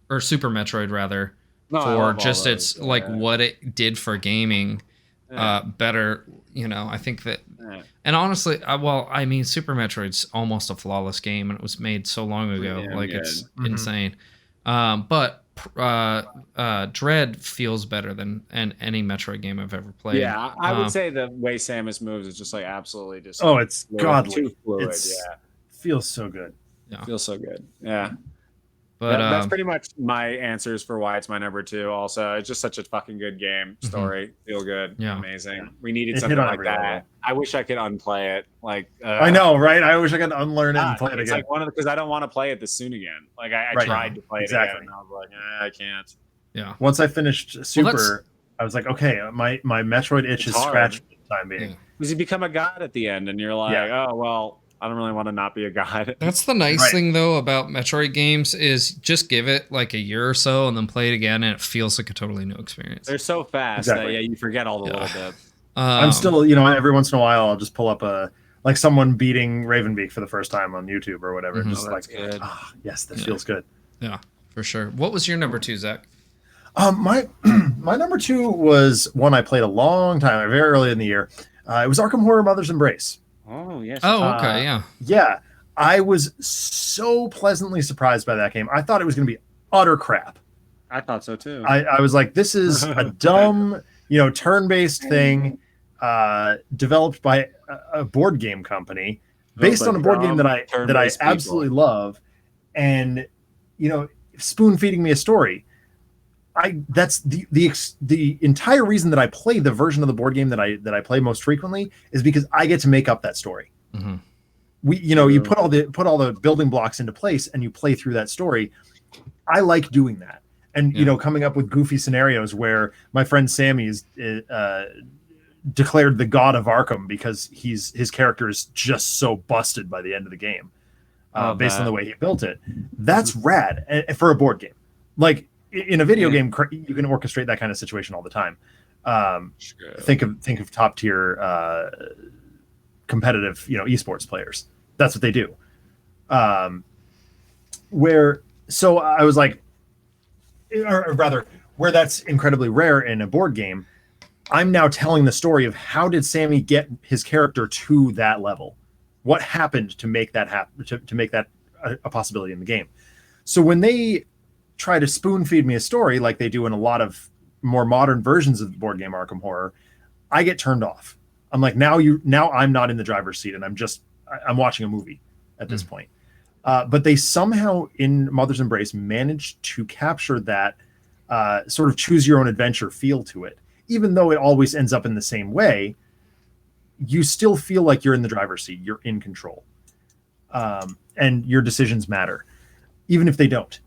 or Super Metroid rather for just its like what it did for gaming better. You know, I think that, and honestly, I mean, Super Metroid's almost a flawless game, and it was made so long ago. It's insane. But Dread feels better than any Metroid game I've ever played. Yeah, I would say the way Samus moves is just like absolutely just. Oh, it's godly. Too fluid. Feels so good. Yeah, feels so good. Yeah. But that's pretty much my answers for why it's my number 2. Also, it's just such a fucking good game. Story, feel good, amazing. We needed something like that. I wish I could unplay it. Like I know, right? I wish I could unlearn it and play it again. Like one of because I don't want to play it this soon again. Like I tried to play it again, and I was like, I can't. Yeah. Once I finished Super, I was like, okay, my Metroid itch is scratched for the time being. Because you become a god at the end, and you're like, oh well. I don't really want to not be a god. That's the nice thing, though, about Metroid games is just give it like a year or so and then play it again, and it feels like a totally new experience. They're so fast that you forget all the little bits. I'm still, every once in a while, I'll just pull up like someone beating Ravenbeak for the first time on YouTube or whatever. Just like, yes, that feels good. Yeah, for sure. What was your number 2, Zach? My number 2 was one I played a long time, very early in the year. It was Arkham Horror Mother's Embrace. Oh, yes. Oh, okay, yeah. Yeah. I was so pleasantly surprised by that game. I thought it was going to be utter crap. I thought so, too. I was like, this is a dumb, turn-based thing developed by a board game company based on a board game that I absolutely love. And, spoon-feeding me a story. That's the entire reason that I play the version of the board game that I play most frequently is because I get to make up that story. Mm-hmm. You put all the building blocks into place and you play through that story. I like doing that, and coming up with goofy scenarios where my friend Sammy is declared the god of Arkham because his character is just so busted by the end of the game, based on the way he built it. That's rad for a board game. Like. In a video game, you can orchestrate that kind of situation all the time. Think of top tier competitive, esports players. That's what they do. So I was like, or rather, where that's incredibly rare in a board game. I'm now telling the story of how did Sammy get his character to that level? What happened to make that happen? To make that a possibility in the game? So when they try to spoon feed me a story like they do in a lot of more modern versions of the board game Arkham Horror, I get turned off. I'm like, now I'm not in the driver's seat, and I'm watching a movie at this point. But they somehow in Mother's Embrace managed to capture that sort of choose your own adventure feel to it. Even though it always ends up in the same way, you still feel like you're in the driver's seat. You're in control. And your decisions matter. Even if they don't.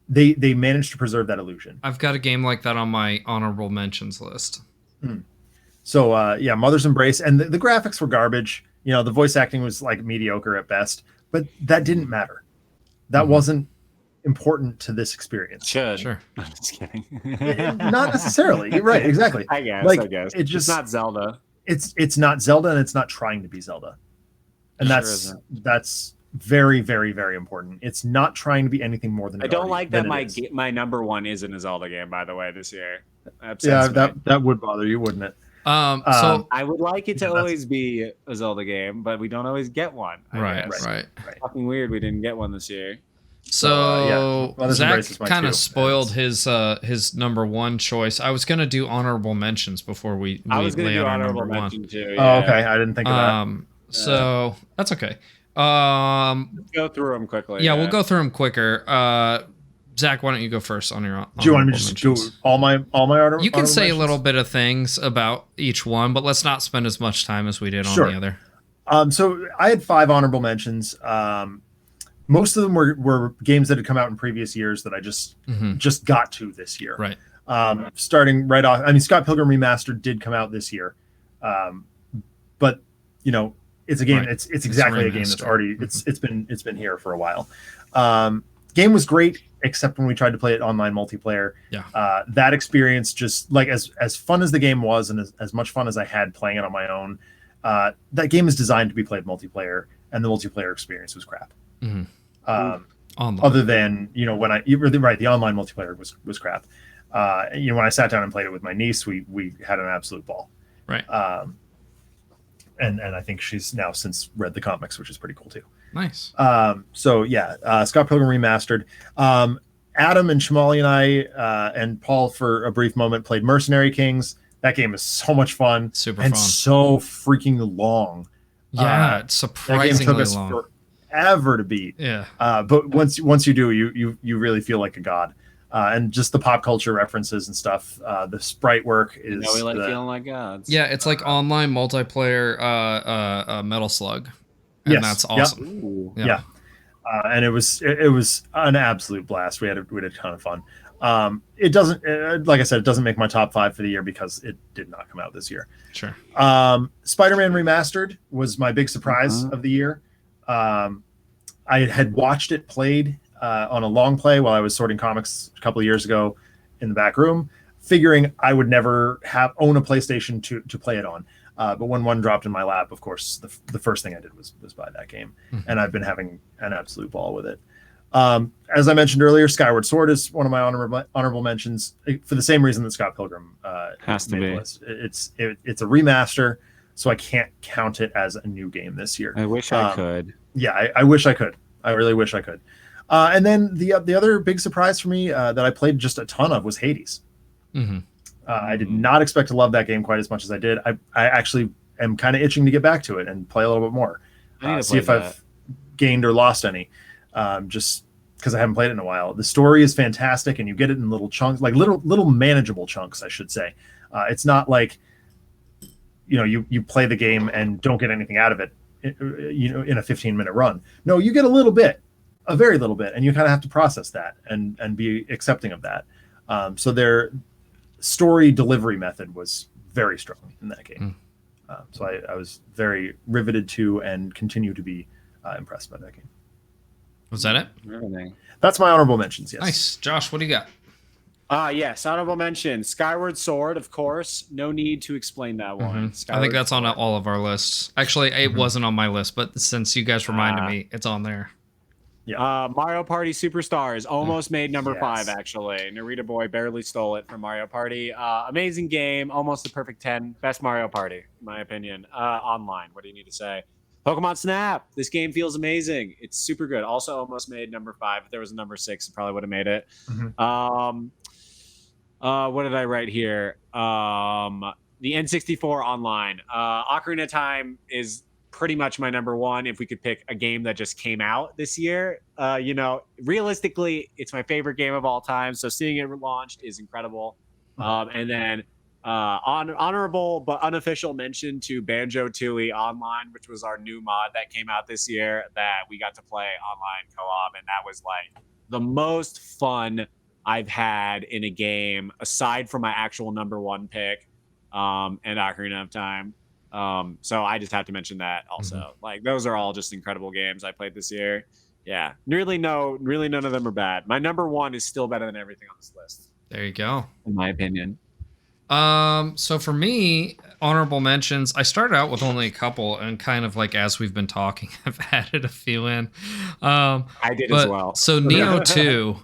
They managed to preserve that illusion. I've got a game like that on my honorable mentions list. So yeah, Mother's Embrace, and the graphics were garbage. You know, the voice acting was like mediocre at best, but that didn't matter. That wasn't important to this experience. Sure. I'm just kidding. Not necessarily. You're right. Exactly. I guess. It just, it's not Zelda. It's not Zelda, and it's not trying to be Zelda, and Sure that's very, very, very important. It's not trying to be anything more than. I don't like that my number one isn't a Zelda game, by the way, this year. That would bother you, wouldn't it? So I would like it to always be a Zelda game, but we don't always get one. Right. It's fucking weird we didn't get one this year. So Mother's Zach Embrace is my kind of two. spoiled his number one choice. I was gonna do honorable mentions before we I was going to lay do out our honorable number one. mention too. Oh, okay. I didn't think of that. So that's okay. Go through them quickly. Yeah, we'll go through them quicker. Zach, why don't you go first on your? Do you want me to honorable just do mentions? all my You can say a mentions? little bit of things about each one, but let's not spend as much time as we did Sure. on the other. So I had 5 honorable mentions. Most of them were games that had come out in previous years that I just got to this year. Right. Starting right off, I mean, Scott Pilgrim Remastered did come out this year, but you know, it's a game. Right. It's exactly a game that's remaster. already it's been here for a while. Game was great, except when we tried to play it online multiplayer. Yeah. That experience, just like as fun as the game was, and as much fun as I had playing it on my own, that game is designed to be played multiplayer, and the multiplayer experience was crap. Online. Other than, you know, the online multiplayer was crap. You know, when I sat down and played it with my niece, we had an absolute ball. Right. And I think she's now since read the comics, which is pretty cool too. Nice. So yeah, Scott Pilgrim Remastered. Adam and Shamali and I and Paul for a brief moment played Mercenary Kings. That game is so much fun. Super and fun. so freaking long. Yeah, it's That game surprisingly took us long. forever to beat. Yeah. But once you do, you really feel like a god. And just the pop culture references and stuff. The sprite work is. we like feeling like gods. Yeah, it's like online multiplayer Metal Slug. And Yes, that's yep. awesome. Ooh. Yeah. And it was an absolute blast. We had a ton of fun. It doesn't, like I said, it doesn't make my top 5 for the year because it did not come out this year. Sure. Spider-Man Remastered was my big surprise of the year. I had watched it played on a long play while I was sorting comics a couple of years ago in the back room, figuring I would never own a PlayStation to play it on. But when one dropped in my lap, of course, the first thing I did was buy that game, and I've been having an absolute ball with it. As I mentioned earlier, Skyward Sword is one of my honorable mentions for the same reason that Scott Pilgrim Has to made the be. list. It's a remaster, so I can't count it as a new game this year. I wish I could. Yeah, I wish I could. I really wish I could. And then the other big surprise for me that I played just a ton of was Hades. I did not expect to love that game quite as much as I did. I actually am kind of itching to get back to it and play a little bit more. I need to See if play I've gained or lost any, just because I haven't played it in a while. The story is fantastic, and you get it in little chunks, like little manageable chunks, I should say. It's not like, you know, you play the game and don't get anything out of it, you know, in a 15-minute run. No, you get a very little bit, and you kind of have to process that and be accepting of that. So their story delivery method was very strong in that game. So I was very riveted to and continue to be impressed by that game. Was that it? Everything. That's my honorable mentions. Yes. Nice. Josh, what do you got? Yes, honorable mention. Skyward Sword, of course. No need to explain that one. I think that's on all of our lists. Actually, it wasn't on my list, but since you guys reminded Ah. me, it's on there. Mario Party Superstars almost made number Yes. 5, actually. Narita Boy barely stole it from Mario Party. Amazing game, almost a perfect 10. Best Mario Party, in my opinion. Online, what do you need to say? Pokemon Snap. This game feels amazing. It's super good. Also almost made number 5. If there was a number 6, it probably would have made it. What did I write here? The N64 Online. Ocarina of Time is pretty much my number one. If we could pick a game that just came out this year, realistically, it's my favorite game of all time. So seeing it launched is incredible. And then honorable but unofficial mention to Banjo-Tooie Online, which was our new mod that came out this year that we got to play online co-op, and that was like the most fun I've had in a game aside from my actual number one pick, and Ocarina of Time. So I just have to mention that also. Like those are all just incredible games I played this year. Yeah, really none of them are bad. My number one is still better than everything on this list, There you go. in my opinion. So for me, honorable mentions, I started out with only a couple, and kind of like as we've been talking, I've added a few in. I did as well. So Neo 2,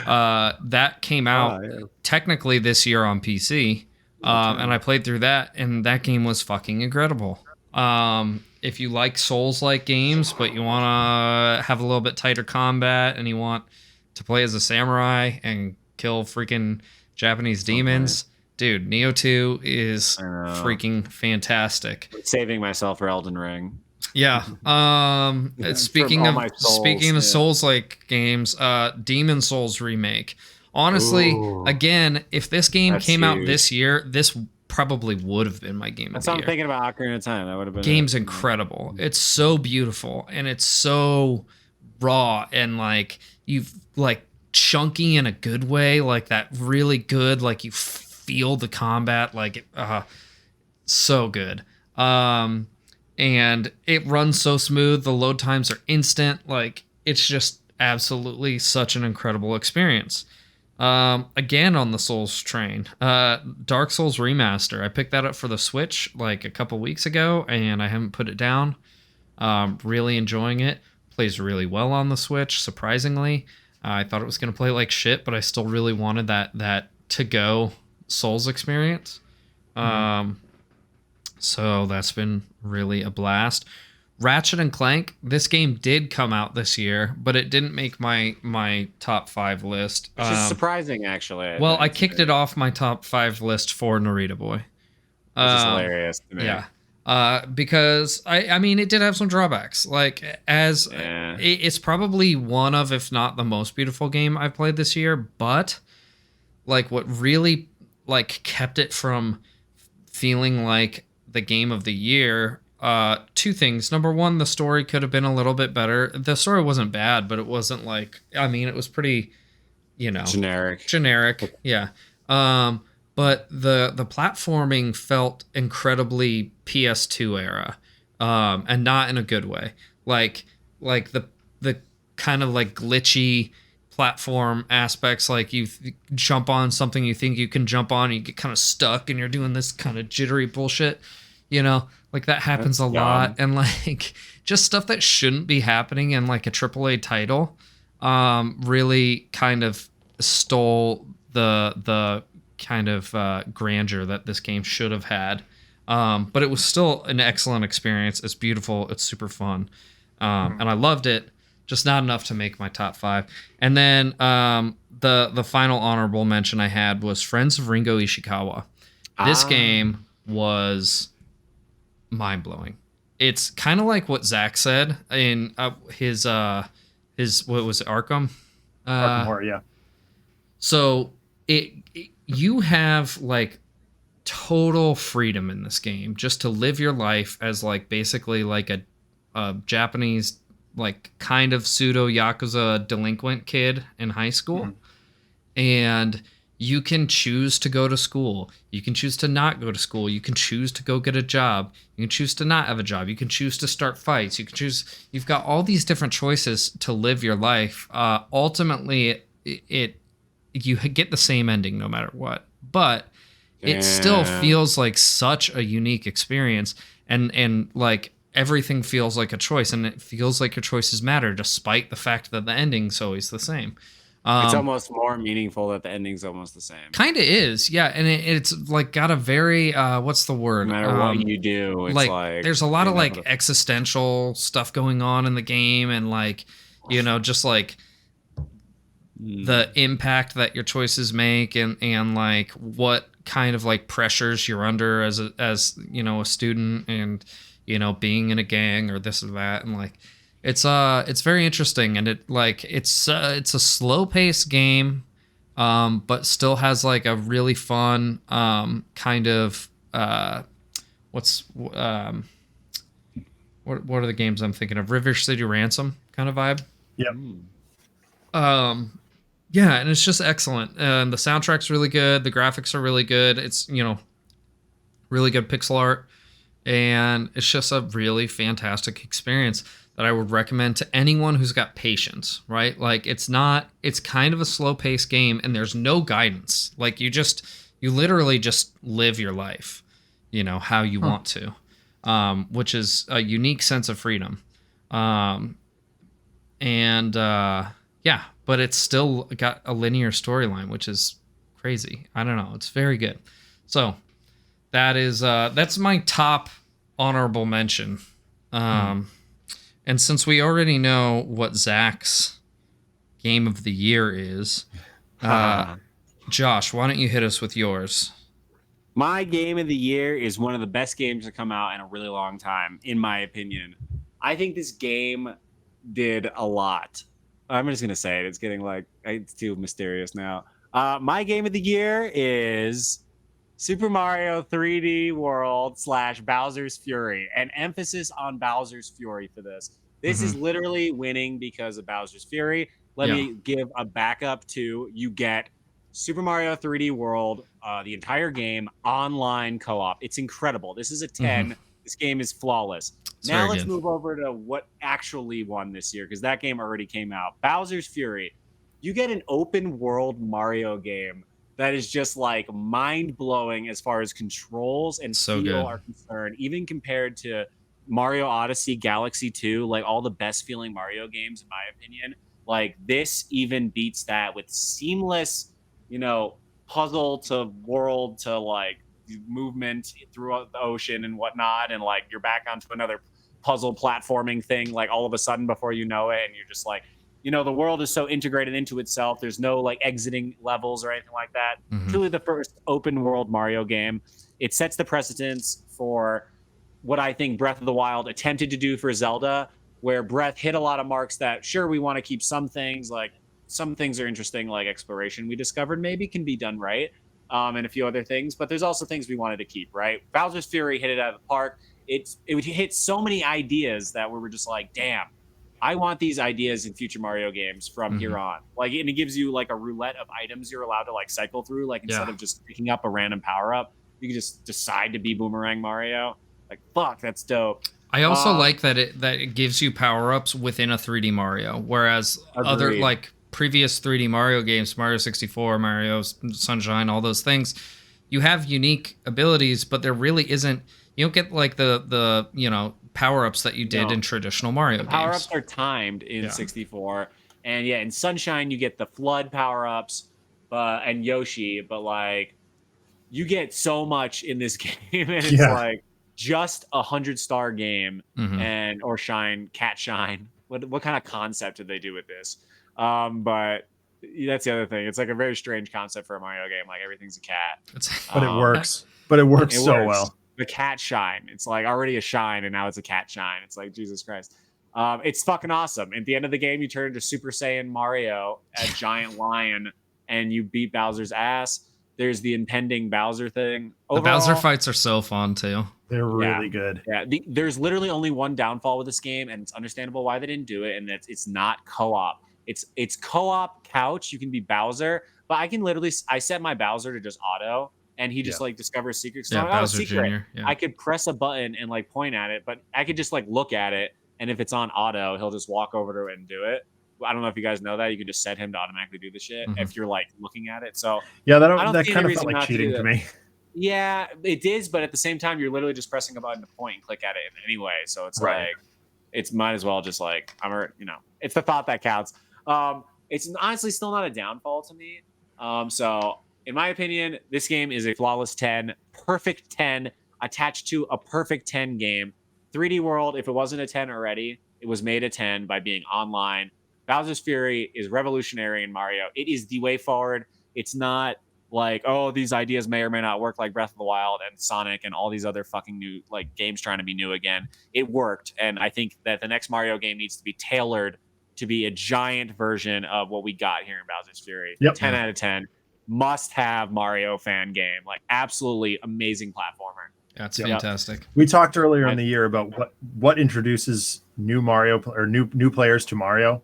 that came out yeah. technically this year on PC, and I played through that, and that game was fucking incredible. If you like Souls-like games, but you want to have a little bit tighter combat, and you want to play as a samurai and kill freaking Japanese demons, dude, Neo 2 is freaking fantastic. Saving myself for Elden Ring. Yeah. Speaking all my Souls, of yeah. Souls-like games, Demon Souls remake. Honestly, Ooh. again, if this game That's came out huge. this year, this probably would have been my game That's of what the I'm year. thinking about Ocarina of Time. That would have been Game's incredible. It's so beautiful, and it's so raw, and like you've like chunky in a good way, like that really good, like you feel the combat, like so good. And it runs so smooth. The load times are instant. Like it's just absolutely such an incredible experience. Again on the Souls train, Dark Souls Remaster. I picked that up for the Switch like a couple weeks ago, and I haven't put it down. Really enjoying it. Plays really well on the Switch, surprisingly. I thought it was going to play like shit, but I still really wanted that to-go Souls experience. So that's been really a blast. Ratchet and Clank, this game did come out this year, but it didn't make my top 5 list. Which is surprising, actually. Well, I kicked it off my top 5 list for Narita Boy. Which is hilarious to me. Yeah. Because I mean, it did have some drawbacks. Like it's probably one of, if not the most beautiful game I've played this year. But like, what really like kept it from feeling like the game of the year. 2 things. Number one, the story could have been a little bit better. The story wasn't bad, but it wasn't like, I mean, it was pretty, generic. Yeah. But the platforming felt incredibly PS2 era, and not in a good way. Like the kind of like glitchy platform aspects, like you jump on something you think you can jump on, and you get kind of stuck, and you're doing this kind of jittery bullshit, like that happens a lot, and like just stuff that shouldn't be happening in like a AAA title, really kind of stole the kind of grandeur that this game should have had. But it was still an excellent experience. It's beautiful. It's super fun. And I loved it. Just not enough to make my top 5. And then the final honorable mention I had was Friends of Ringo Ishikawa. This game was mind-blowing. It's kind of like what Zach said in his what was it, Arkham? Arkham Horror, yeah. So you have like total freedom in this game just to live your life as like basically like a Japanese like kind of pseudo Yakuza delinquent kid in high school. And you can choose to go to school. You can choose to not go to school. You can choose to go get a job. You can choose to not have a job. You can choose to start fights. You can choose. You've got all these different choices to live your life. Ultimately, you get the same ending no matter what. But it still feels like such a unique experience, and like everything feels like a choice, and it feels like your choices matter, despite the fact that the ending's always the same. It's almost more meaningful that the ending's almost the same. Kind of is, yeah, and it's like got a very what's the word? No matter what you do, it's like there's a lot of like existential stuff going on in the game, and like just like the impact that your choices make, and like what kind of like pressures you're under as a student, and being in a gang or this or that, and like it's very interesting, and it's a slow paced game, but still has like a really fun kind of what are the games I'm thinking of? River City Ransom kind of vibe. Yep. Yeah, and it's just excellent. And the soundtrack's really good. The graphics are really good. It's, really good pixel art. And it's just a really fantastic experience that I would recommend to anyone who's got patience, right? Like it's kind of a slow paced game, and there's no guidance. Like you literally just live your life, how you want to, which is a unique sense of freedom. Yeah, but it's still got a linear storyline, which is crazy. I don't know. It's very good. So that's my top honorable mention. And since we already know what Zach's game of the year is, Josh, why don't you hit us with yours? My game of the year is one of the best games to come out in a really long time, in my opinion. I think this game did a lot. I'm just gonna say it. It's getting it's too mysterious now. My game of the year is Super Mario 3D World / Bowser's Fury. An emphasis on Bowser's Fury for this. This is literally winning because of Bowser's Fury. Let me give a backup to you get Super Mario 3D World, the entire game, online co-op. It's incredible. This is a 10. This game is flawless. Now let's move over to what actually won this year, because that game already came out. Bowser's Fury. You get an open world Mario game that is just like mind-blowing as far as controls and feel are concerned, even compared to Mario Odyssey, Galaxy 2, like all the best feeling Mario games, in my opinion. Like this even beats that with seamless, puzzle to world to like movement throughout the ocean and whatnot, and like you're back onto another puzzle platforming thing like all of a sudden before you know it, and you're just like, the world is so integrated into itself. There's no like exiting levels or anything like that. Truly the first open world Mario game. It sets the precedence for what I think Breath of the Wild attempted to do for Zelda, where Breath hit a lot of marks that, sure, we want to keep some things, like some things are interesting, like exploration we discovered maybe can be done right, and a few other things, but there's also things we wanted to keep, right? Bowser's Fury hit it out of the park. It would hit so many ideas that we were just like, damn, I want these ideas in future Mario games from here on. Like, and it gives you like a roulette of items you're allowed to like cycle through. Like instead of just picking up a random power up, you can just decide to be Boomerang Mario. Like, fuck, that's dope. I also like that it gives you power ups within a 3D Mario, whereas other like previous 3D Mario games, Mario 64, Mario Sunshine, all those things, you have unique abilities, but there really isn't. You don't get like the power-ups that you did in traditional Mario games. Power-ups are timed in 64. And in Sunshine you get the flood power-ups and Yoshi, but like you get so much in this game, and it's like just 100-star game or Cat Shine. What kind of concept did they do with this? But that's the other thing. It's like a very strange concept for a Mario game. Like everything's a cat. But it works. But it works so well. The Cat Shine. It's like already a shine, and now it's a Cat Shine. It's like, Jesus Christ. It's fucking awesome. At the end of the game, you turn into Super Saiyan Mario, a giant lion, and you beat Bowser's ass. There's the impending Bowser thing. Overall, the Bowser fights are so fun too. They're really good. Yeah, there's literally only one downfall with this game, and it's understandable why they didn't do it, and it's not co-op. It's co-op couch. You can be Bowser, but I set my Bowser to just auto, and he just like discovers secrets. So Bowser Jr. Yeah. I could press a button and like point at it, but I could just like look at it, and if it's on auto, he'll just walk over to it and do it. I don't know if you guys know that. You can just set him to automatically do the shit if you're like looking at it. So that kind of felt like cheating to me. Yeah, it is, but at the same time, you're literally just pressing a button to point and click at it anyway. So it's like, it's might as well just like it's the thought that counts. It's honestly still not a downfall to me. So in my opinion, this game is a flawless 10, perfect 10 attached to a perfect 10 game. 3D World, if it wasn't a 10 already, it was made a 10 by being online. Bowser's Fury is revolutionary in Mario. It is the way forward. It's not like, oh, these ideas may or may not work like Breath of the Wild and Sonic and all these other fucking new like games trying to be new again. It worked, and I think that the next Mario game needs to be tailored to be a giant version of what we got here in Bowser's Fury. Yep. 10 out of 10. Must have Mario fan game. Like absolutely amazing platformer. That's fantastic. We talked earlier in the year about what introduces new Mario or new players to Mario,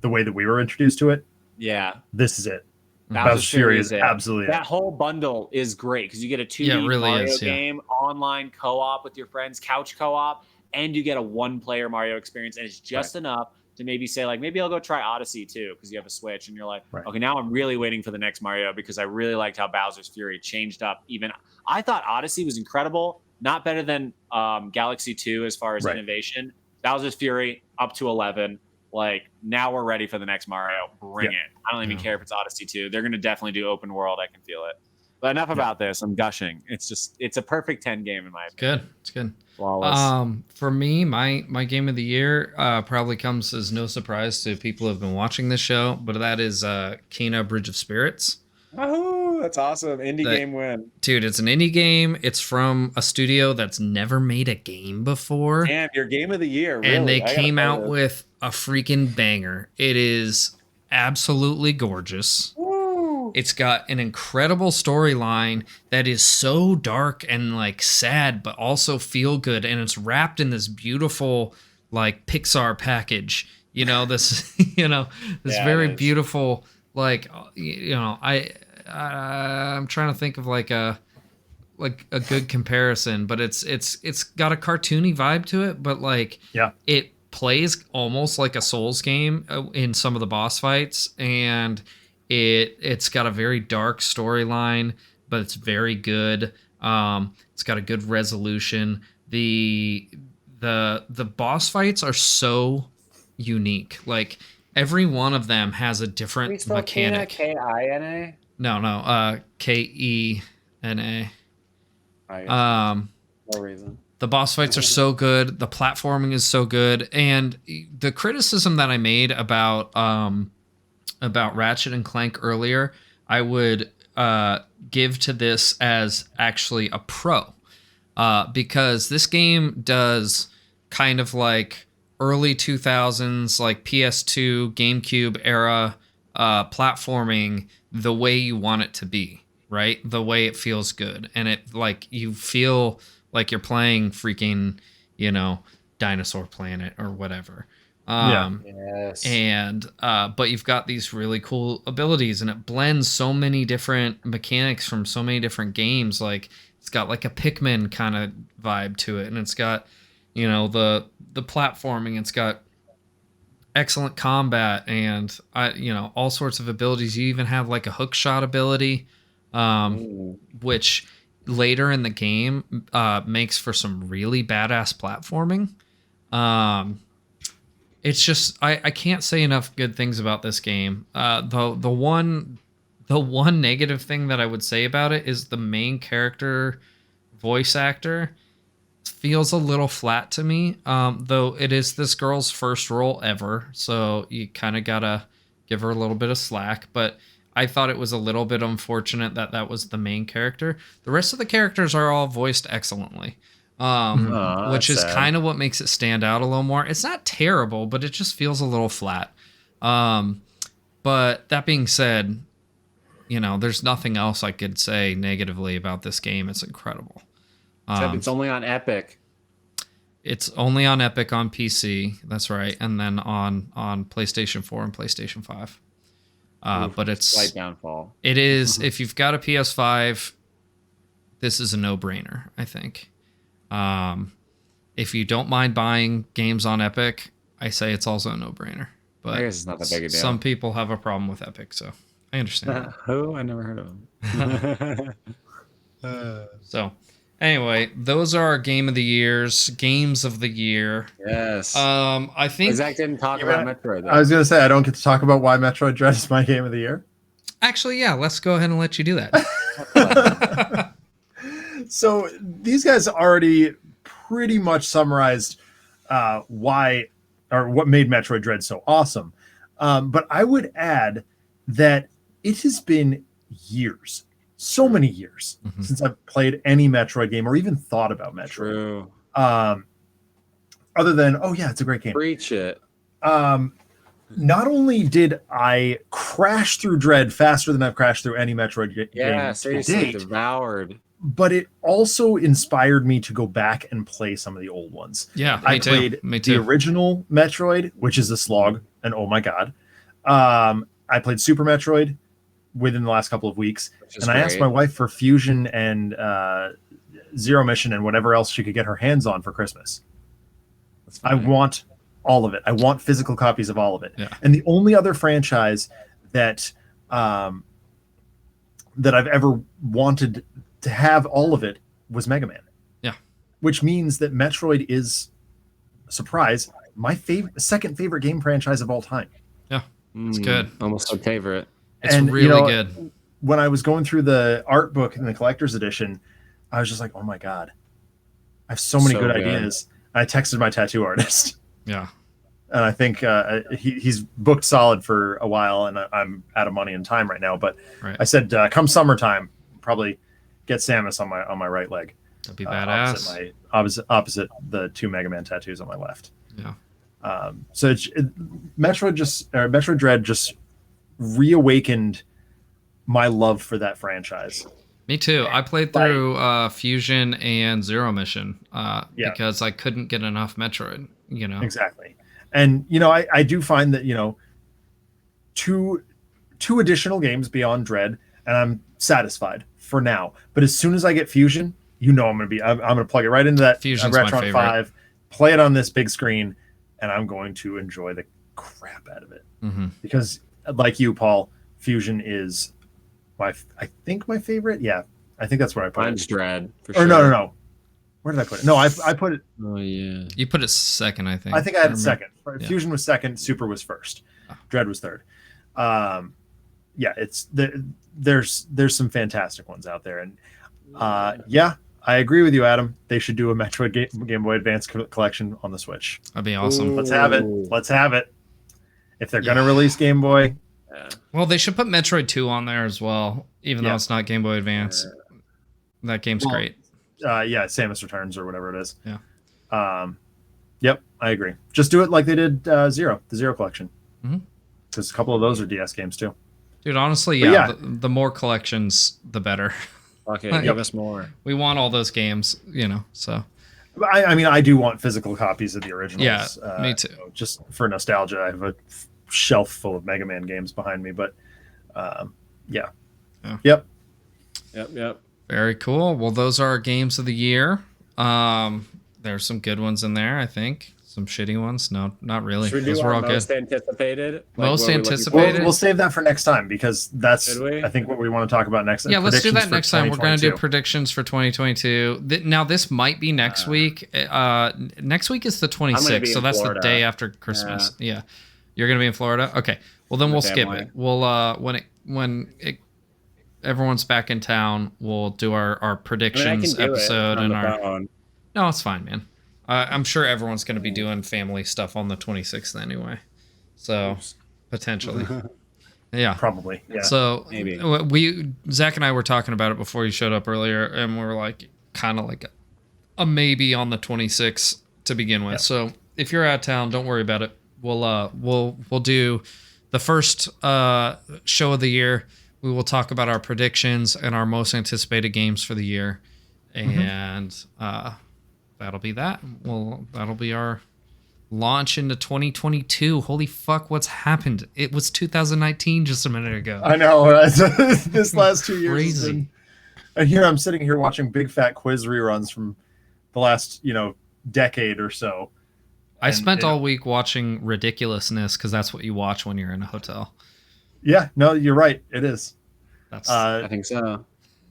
the way that we were introduced to it. Yeah. This is it. Bowser's Fury is it. absolutely that whole bundle is great because you get a 2D Mario game, online co-op with your friends, couch co-op, and you get a one-player Mario experience, and it's just enough to maybe say, like, maybe I'll go try Odyssey too because you have a Switch, and you're like, okay, now I'm really waiting for the next Mario because I really liked how Bowser's Fury changed up. Even I thought Odyssey was incredible, not better than Galaxy 2 as far as innovation. Bowser's Fury up to 11. Like, now we're ready for the next Mario. Bring it. I don't even care if it's Odyssey 2. They're going to definitely do open world. I can feel it. But enough about this. I'm gushing. It's a perfect 10 game in my opinion. Good. It's good. Flawless. For me, my game of the year probably comes as no surprise to people who have been watching this show, but that is Kena Bridge of Spirits. Oh, that's awesome. Indie game win. Dude, it's an indie game. It's from a studio that's never made a game before. Damn, your game of the year. Really? And they came out with a freaking banger. It is absolutely gorgeous. Woo. It's got an incredible storyline that is so dark and like sad, but also feel good. And it's wrapped in this beautiful like Pixar package. You know, this, this very beautiful, like, I'm trying to think of like a good comparison, but it's got a cartoony vibe to it, but like it plays almost like a Souls game in some of the boss fights, and it's got a very dark storyline, but it's very good. It's got a good resolution. The boss fights are so unique. Like every one of them has a different mechanic. Kena? No, Kena. No reason. The boss fights are so good. The platforming is so good. And the criticism that I made about Ratchet and Clank earlier, I would give to this as actually a pro. Because this game does kind of like early 2000s, like PS2, GameCube era platforming the way you want it to be, right? The way it feels good. And it like you feel like you're playing freaking, Dinosaur Planet or whatever. Yes. And but you've got these really cool abilities, and it blends so many different mechanics from so many different games. Like it's got like a Pikmin kind of vibe to it, and it's got the platforming. It's got excellent combat and all sorts of abilities. You even have like a hook shot ability, which later in the game makes for some really badass platforming. It's just I can't say enough good things about this game. The one negative thing that I would say about it is the main character voice actor feels a little flat to me, though it is this girl's first role ever, so you kind of gotta give her a little bit of slack. But I thought it was a little bit unfortunate that was the main character. The rest of the characters are all voiced excellently, which is kind of what makes it stand out a little more. It's not terrible, but it just feels a little flat. But that being said, there's nothing else I could say negatively about this game. It's incredible. Except it's only on Epic. It's only on Epic on PC. That's right. And then on PlayStation 4 and PlayStation 5. But it's slight downfall. It is. If you've got a PS5, this is a no-brainer, I think. If you don't mind buying games on Epic, I say it's also a no-brainer. But I guess it's not that big a deal. Some people have a problem with Epic, so I understand. Who? I never heard of him. So, anyway, those are our games of the year. Yes. I think Zach didn't talk about Metroid, though. I was going to say, I don't get to talk about why Metroid Dread is my game of the year. Actually, yeah, let's go ahead and let you do that. So these guys already pretty much summarized why or what made Metroid Dread so awesome. But I would add that it has been years, so many years, since I've played any Metroid game or even thought about Metroid. True. Other than, oh yeah, it's a great game. Preach it. Not only did I crash through Dread faster than I've crashed through any Metroid game Yeah, to seriously, date, devoured. but it also inspired me to go back and play some of the old ones. Yeah, I played the original Metroid, which is a slog, and oh my god. I played Super Metroid within the last couple of weeks, and I asked my wife for Fusion and Zero Mission and whatever else she could get her hands on for Christmas. I want all of it. I want physical copies of all of it. Yeah. And the only other franchise that that I've ever wanted to have all of it was Mega Man. Yeah. Which means that Metroid is, surprise, my second favorite game franchise of all time. Yeah. It's good. Almost my favorite. It's really good. When I was going through the art book in the collector's edition, I was just like, oh my God, I have so many good ideas. I texted my tattoo artist. Yeah. And I think he's booked solid for a while, and I'm out of money and time right now. But I said, come summertime, probably get Samus on my right leg. That'd be badass. Opposite the 2 Mega Man tattoos on my left. Yeah. So Metroid Dread just reawakened my love for that franchise. Me too. I played through Fusion and Zero Mission because I couldn't get enough Metroid. Exactly. And I do find that two additional games beyond Dread, and I'm satisfied for now. But as soon as I get Fusion, I'm gonna plug it right into that Fusion's my Retron favorite. 5, play it on this big screen, and I'm going to enjoy the crap out of it. Because like you, Paul, Fusion is I think my favorite. Yeah, I think that's where I put Mine's it. Dread. For or sure. no. Where did I put it? No, I put it. Oh yeah. You put it second, I think. I think I had it second. Yeah. Fusion was second. Super was first. Dread was third. Yeah, there's some fantastic ones out there, and yeah, I agree with you, Adam. They should do a Metroid Game Boy Advance collection on the Switch. That'd be awesome. Let's have it. If they're gonna release Game Boy, well, they should put Metroid 2 on there as well, even though it's not Game Boy Advance. That game's great. Yeah, Samus Returns or whatever it is. Yeah. Yep, I agree. Just do it like they did the Zero collection. Because a couple of those are DS games too. Dude, honestly, the more collections, the better. Okay, give us more. We want all those games, so. I mean, I do want physical copies of the originals. Yeah, me too. Just for nostalgia, I have a shelf full of Mega Man games behind me, but yeah. Yep. Very cool. Well, those are our games of the year. There's some good ones in there, I think. Some shitty ones. No, not really. Should we do we're all most good. Anticipated? Most anticipated. We'll save that for next time because that's I think what we want to talk about next. Yeah, let's do that next time. We're going to do predictions for 2022. Now this might be next week. Next week is the 26th, so that's the day after Christmas. Yeah. You're going to be in Florida? Okay. Well, then we'll skip it. We'll when everyone's back in town, we'll do our predictions episode and our. No, it's fine, man. I'm sure everyone's going to be doing family stuff on the 26th anyway, so potentially, yeah, probably. Yeah. So maybe Zach and I were talking about it before you showed up earlier, and we were like, kind of like a maybe on the 26th to begin with. Yeah. So if you're out of town, don't worry about it. We'll do the first show of the year. We will talk about our predictions and our most anticipated games for the year, and that'll be that. Well, that'll be our launch into 2022. Holy fuck, what's happened? It was 2019 just a minute ago. I know. This last 2 years. Crazy. And here I'm sitting here watching big fat quiz reruns from the last, decade or so. I spent all week watching Ridiculousness because that's what you watch when you're in a hotel. Yeah, no, you're right. It is. I think so.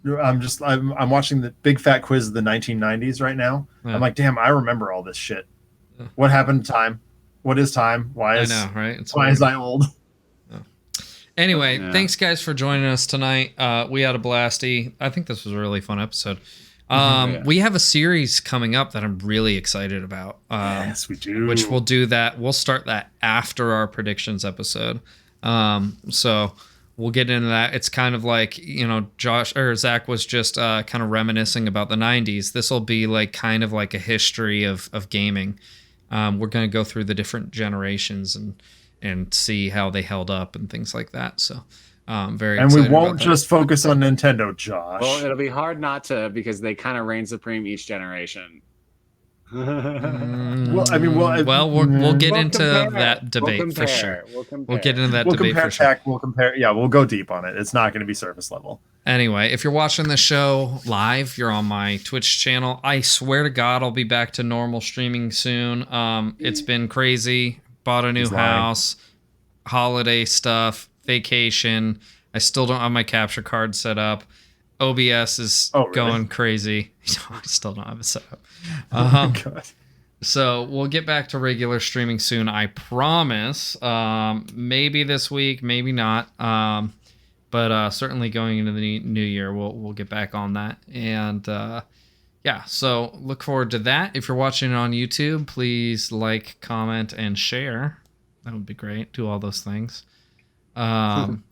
I'm watching the big fat quiz of the 1990s right now. Yeah. I'm like, damn, I remember all this shit. Yeah. What happened to time? What is time? Why is I old? Yeah. Anyway, thanks guys for joining us tonight. We had a blasty. I think this was a really fun episode. We have a series coming up that I'm really excited about. Yes, we do. Which we'll do that. We'll start that after our predictions episode. So we'll get into that. It's kind of like, Josh or Zach was just kind of reminiscing about the 90s. This will be like kind of like a history of gaming. We're going to go through the different generations and see how they held up and things like that. So very excited. And we won't just focus on Nintendo, Josh. Well, it'll be hard not to because they kind of reign supreme each generation. We'll get into that debate for sure. We'll get into that debate for sure. We'll compare. Yeah, we'll go deep on it. It's not going to be surface level. Anyway, if you're watching the show live, you're on my Twitch channel. I swear to God, I'll be back to normal streaming soon. It's been crazy. Bought a new house, holiday stuff, vacation. I still don't have my capture card set up. OBS is going crazy. I still don't have it set up. So we'll get back to regular streaming soon, I promise. Maybe this week, maybe not. But certainly going into the new year, we'll get back on that. And so look forward to that. If you're watching it on YouTube, please like, comment, and share. That would be great. Do all those things. And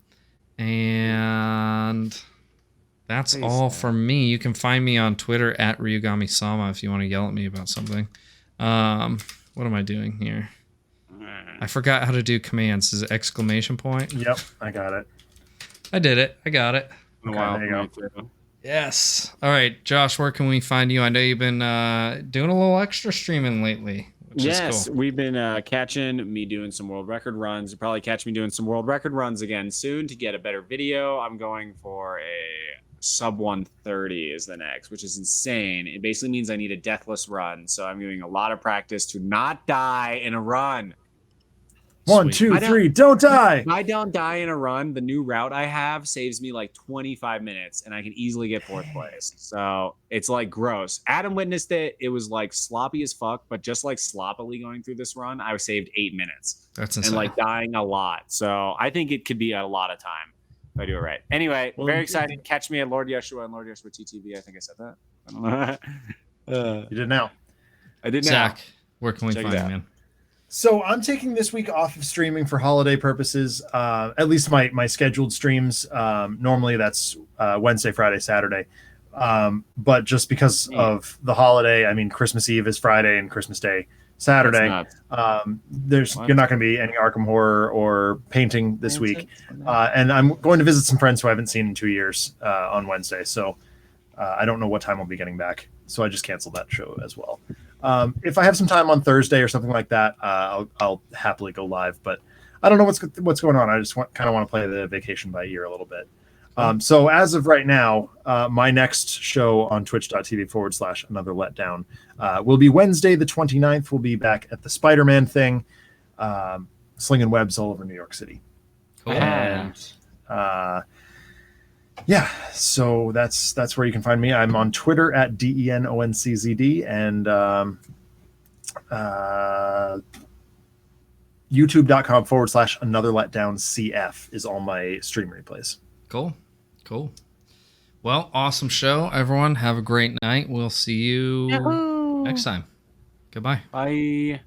that's all from me. You can find me on Twitter at Ryugami-sama if you want to yell at me about something. What am I doing here? I forgot how to do commands. Is it exclamation point? Yep, I got it. I did it. I got it. Okay, there you go. Yes. All right, Josh, where can we find you? I know you've been doing a little extra streaming lately. Yes, we've been catching me doing some world record runs. You'll probably catch me doing some world record runs again soon to get a better video. I'm going for a sub 130 is the next, which is insane. It basically means I need a deathless run. So I'm doing a lot of practice to not die in a run. 1, 2, 3, don't die. If I don't die in a run, the new route I have saves me like 25 minutes and I can easily get 4th place. So it's like gross. Adam witnessed it. It was like sloppy as fuck, but just like sloppily going through this run, I saved 8 minutes. That's insane. And like dying a lot. So I think it could be a lot of time if I do it right. Anyway, very excited. Catch me at Lord Yeshua and Lord Yeshua TTV. I think I said that. I don't know. You did now. I did now. Zach, where can we find you, man? So I'm taking this week off of streaming for holiday purposes. At least my scheduled streams. Normally that's Wednesday, Friday, Saturday. But just because of the holiday, I mean, Christmas Eve is Friday and Christmas Day Saturday. You're not going to be any Arkham Horror or painting this week. And I'm going to visit some friends who I haven't seen in 2 years on Wednesday. So I don't know what time I'll be getting back. So I just canceled that show as well. If I have some time on Thursday or something like that, I'll happily go live. But I don't know what's going on. I just kind of want to play the vacation by ear a little bit. So as of right now, my next show on twitch.tv/another letdown will be Wednesday the 29th. We'll be back at the Spider-Man thing, slinging webs all over New York City. Cool. And so that's where you can find me. I'm on Twitter at DENONCZD and youtube.com/another letdown CF is all my stream replays. Cool. Well, awesome show, everyone. Have a great night. We'll see you next time. Goodbye. Bye.